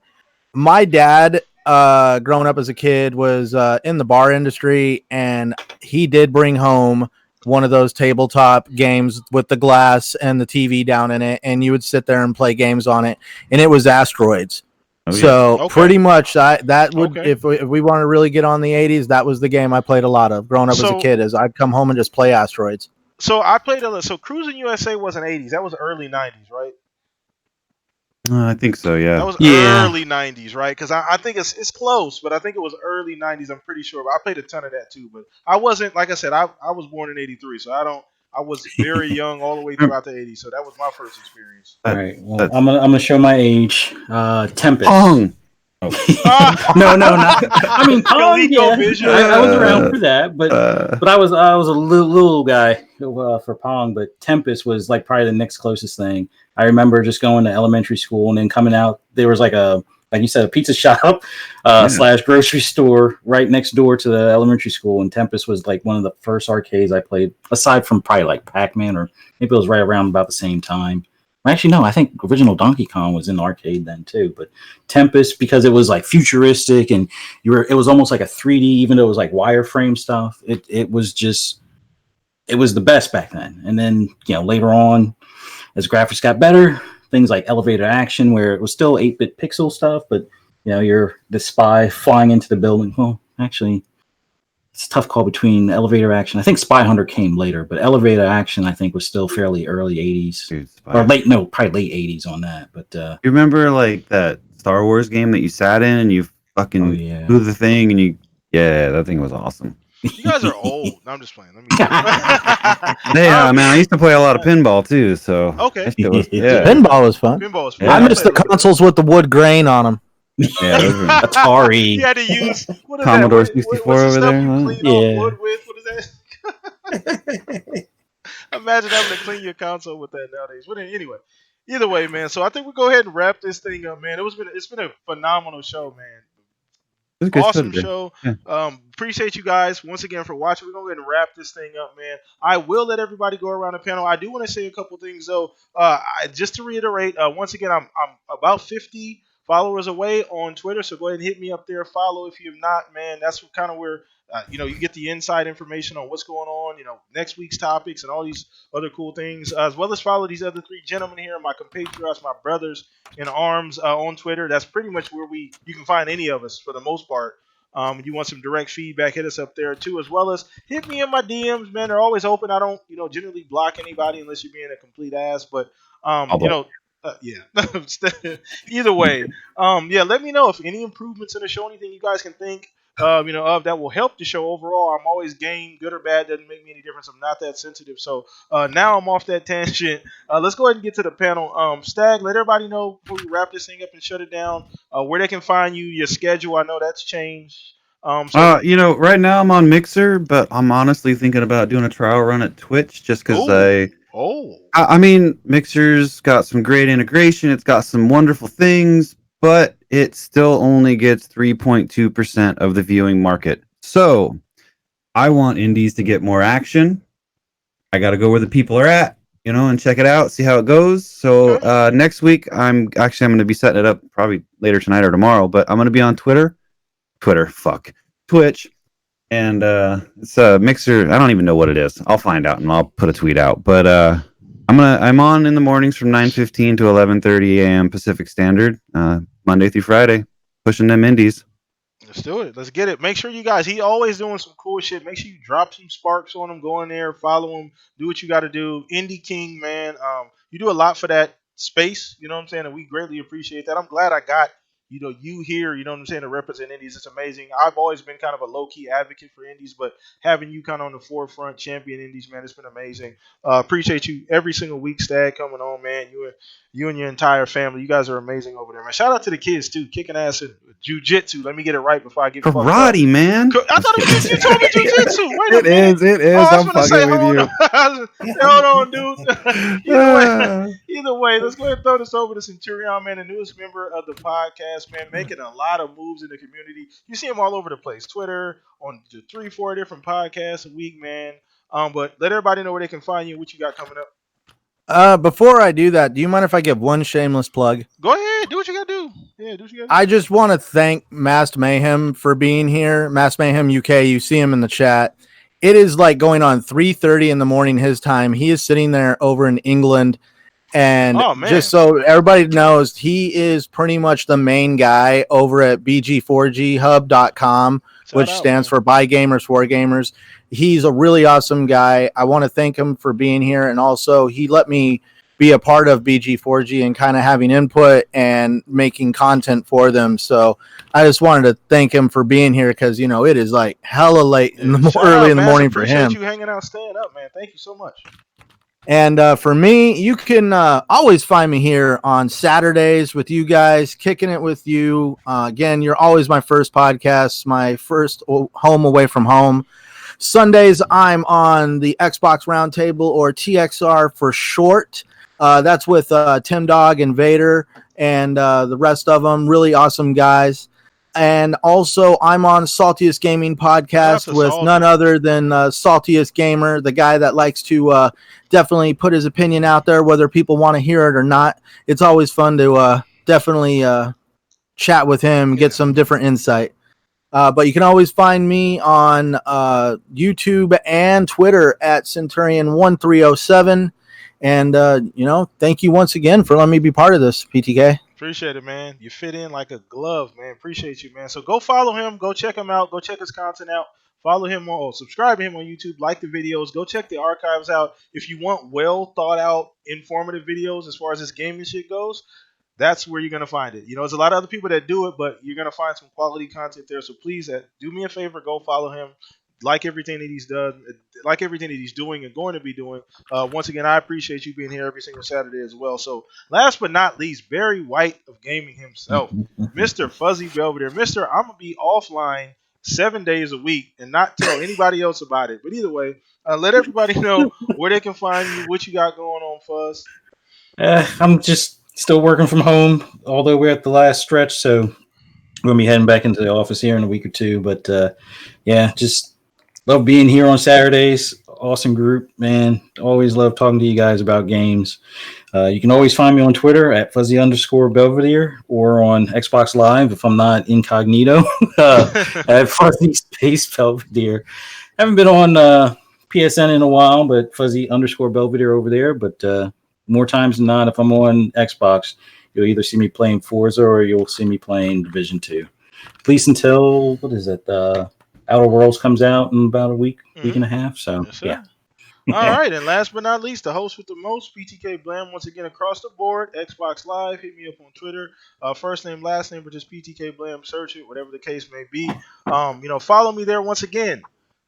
My dad, growing up as a kid, was in the bar industry, and he did bring home one of those tabletop games with the glass and the TV down in it, and you would sit there and play games on it, and it was Asteroids. Oh, yeah. So pretty much that would, if we want to really get on the 80s, that was the game I played a lot of growing up as a kid. Is I'd come home and just play Asteroids. So I played so Cruising USA wasn't 80s. That was early 90s, right? I think so, yeah. That was early 90s, right? Because I think it's close, but I think it was early 90s. I'm pretty sure. But I played a ton of that too. But I wasn't, like I said, I was born in 83, so I was very young all the way throughout the 80s. So that was my first experience. All right. Well, I'm gonna show my age. Tempest. Pong. Oh. No, not. I mean, Pong. Yeah. I was around for that, but I was a little guy for Pong. But Tempest was like probably the next closest thing. I remember just going to elementary school and then coming out. There was like you said, a pizza shop / grocery store right next door to the elementary school. And Tempest was like one of the first arcades I played, aside from probably like Pac-Man, or maybe it was right around about the same time. Actually, no, I think original Donkey Kong was in the arcade then too. But Tempest, because it was like futuristic and it was almost like a 3D, even though it was like wireframe stuff. It was the best back then. And then, later on, as graphics got better, things like elevator action, where it was still 8-bit pixel stuff, but you're the spy flying into the building. Well, actually, it's a tough call between elevator action. I think Spy Hunter came later, but elevator action I think was still fairly early 80s. Dude, probably late 80s on that. But you remember like that Star Wars game that you sat in and you fucking blew the thing and that thing was awesome. You guys are old. No, I'm just playing. Yeah, man, I used to play a lot of pinball too. So pinball was fun. Pinball was fun. I missed the consoles with the wood grain on them. Yeah, Atari. You had to use Commodore 64 over there. Huh? Wood with? What is that? Imagine having to clean your console with that nowadays. But anyway, either way, man. So I think we'll go ahead and wrap this thing up, man. It's been a phenomenal show, man. It was a good show Awesome today. show. Yeah. Appreciate you guys once again for watching. We're gonna go ahead and wrap this thing up, man. I will let everybody go around the panel. I do want to say a couple things though. Just to reiterate, once again, I'm about 50 followers away on Twitter, so go ahead and hit me up there. Follow if you've not, man. That's kind of where you get the inside information on what's going on, next week's topics and all these other cool things, as well as follow these other three gentlemen here, my compatriots, my brothers in arms on Twitter. That's pretty much where you can find any of us for the most part. You want some direct feedback, hit us up there too, as well as hit me in my DMs, man. They're always open. I don't, generally block anybody unless you're being a complete ass. But, yeah. Either way, let me know if any improvements in the show, anything you guys can think, of that will help the show overall. I'm always game, good or bad, doesn't make me any difference. I'm not that sensitive. So now I'm off that tangent. Let's go ahead and get to the panel. Stag, let everybody know before we wrap this thing up and shut it down, where they can find you, your schedule. I know that's changed. Right now I'm on Mixer, but I'm honestly thinking about doing a trial run at Twitch just because I mean, Mixer's got some great integration. It's got some wonderful things, but it still only gets 3.2% of the viewing market. So I want indies to get more action. I got to go where the people are at, and check it out, see how it goes. So next week, I'm going to be setting it up probably later tonight or tomorrow, but I'm going to be on Twitch, and it's a Mixer. I don't even know what it is. I'll find out and I'll put a tweet out. But I'm on in the mornings from 9:15 to 11:30 a.m. Pacific Standard, Monday through Friday, pushing them indies. Let's do it. Let's get it. Make sure you guys, he always doing some cool shit. Make sure you drop some sparks on him. Go in there, follow him, do what you got to do. Indie King, man. You do a lot for that space. You know what I'm saying? And we greatly appreciate that. I'm glad I got, you here, you know what I'm saying, to represent indies. It's amazing. I've always been kind of a low-key advocate for indies, but having you kind of on the forefront, champion indies, man, it's been amazing. Appreciate you every single week, Stag, coming on, man. You and your entire family, you guys are amazing over there, man. Shout out to the kids, too, kicking ass in jiu-jitsu. Let me get it right before I get karate, man. I thought it was you told me jiu-jitsu. Wait a minute. It is. I'm fucking with you. Hold on, dude. Either way, let's go ahead and throw this over to Centurion, man, the newest member of the podcast, man, making a lot of moves in the community. You see him all over the place. Twitter, on the 3-4 different podcasts a week, man. But let everybody know where they can find you and what you got coming up. Before I do that, do you mind if I give one shameless plug? Go ahead. Do what you got to do. Yeah, do what you got to do. I just want to thank Masked Mayhem for being here. Masked Mayhem UK, you see him in the chat. It is like going on 3:30 in the morning his time. He is sitting there over in England. And just so everybody knows, he is pretty much the main guy over at bg4ghub.com, which stands for By Gamers for Gamers. He's a really awesome guy. I want to thank him for being here. And also, he let me be a part of BG4G and kind of having input and making content for them. So I just wanted to thank him for being here because, it is like hella late in the early in the morning for him. Appreciate you hanging out, staying up, man. Thank you so much. And for me, you can always find me here on Saturdays with you guys, kicking it with you. Again, you're always my first podcast, my first home away from home. Sundays, I'm on the Xbox Roundtable, or TXR for short. That's with Tim Dog and Vader and the rest of them. Really awesome guys. And also, I'm on Saltiest Gaming Podcast with none other than Saltiest Gamer, the guy that likes to definitely put his opinion out there, whether people want to hear it or not. It's always fun to definitely chat with him, get some different insight. But you can always find me on YouTube and Twitter at Centurion1307. And, thank you once again for letting me be part of this, PTK. Appreciate it, man. You fit in like a glove, man. Appreciate you, man. So go follow him. Go check him out. Go check his content out. Follow him subscribe to him on YouTube. Like the videos. Go check the archives out. If you want well thought out, informative videos as far as this gaming shit goes, that's where you're going to find it. There's a lot of other people that do it, but you're going to find some quality content there. So please do me a favor. Go follow him. Like everything that he's done, like everything that he's doing and going to be doing. Once again, I appreciate you being here every single Saturday as well. So last but not least, Barry White of gaming himself, Mr. Fuzzy Belvedere. I'm going to be offline 7 days a week and not tell anybody else about it. But either way, let everybody know where they can find you, what you got going on, Fuzz. I'm just still working from home, although we're at the last stretch, so we're gonna be heading back into the office here in a week or two. But yeah, just love being here on Saturdays. Awesome group, man. Always love talking to you guys about games. You can always find me on Twitter at fuzzy_Belvedere or on Xbox Live if I'm not incognito at fuzzy_Belvedere. Haven't been on PSN in a while, but fuzzy_Belvedere over there. But more times than not, if I'm on Xbox, you'll either see me playing Forza or you'll see me playing Division 2. At least until, what is it, Outer Worlds comes out in about a week and a half. So, Yes, yeah. All right, and last but not least, the host with the most, PTK Blam, once again across the board, Xbox Live. Hit me up on Twitter, first name, last name, or just PTK Blam. Search it, whatever the case may be. Follow me there once again.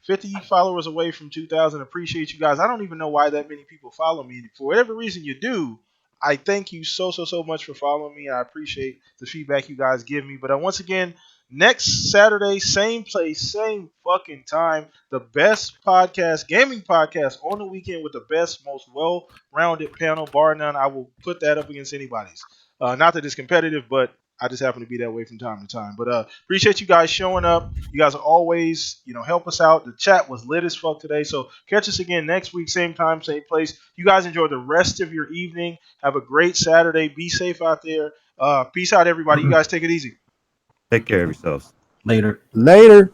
50 followers away from 2,000. Appreciate you guys. I don't even know why that many people follow me. For whatever reason you do, I thank you so much for following me. I appreciate the feedback you guys give me. But once again, next Saturday, same place, same fucking time. The best podcast, gaming podcast on the weekend with the best, most well-rounded panel, bar none. I will put that up against anybody's. Not that it's competitive, but I just happen to be that way from time to time. But appreciate you guys showing up. You guys always, help us out. The chat was lit as fuck today. So catch us again next week, same time, same place. You guys enjoy the rest of your evening. Have a great Saturday. Be safe out there. Peace out, everybody. You guys take it easy. Take care of yourselves. Later. Later.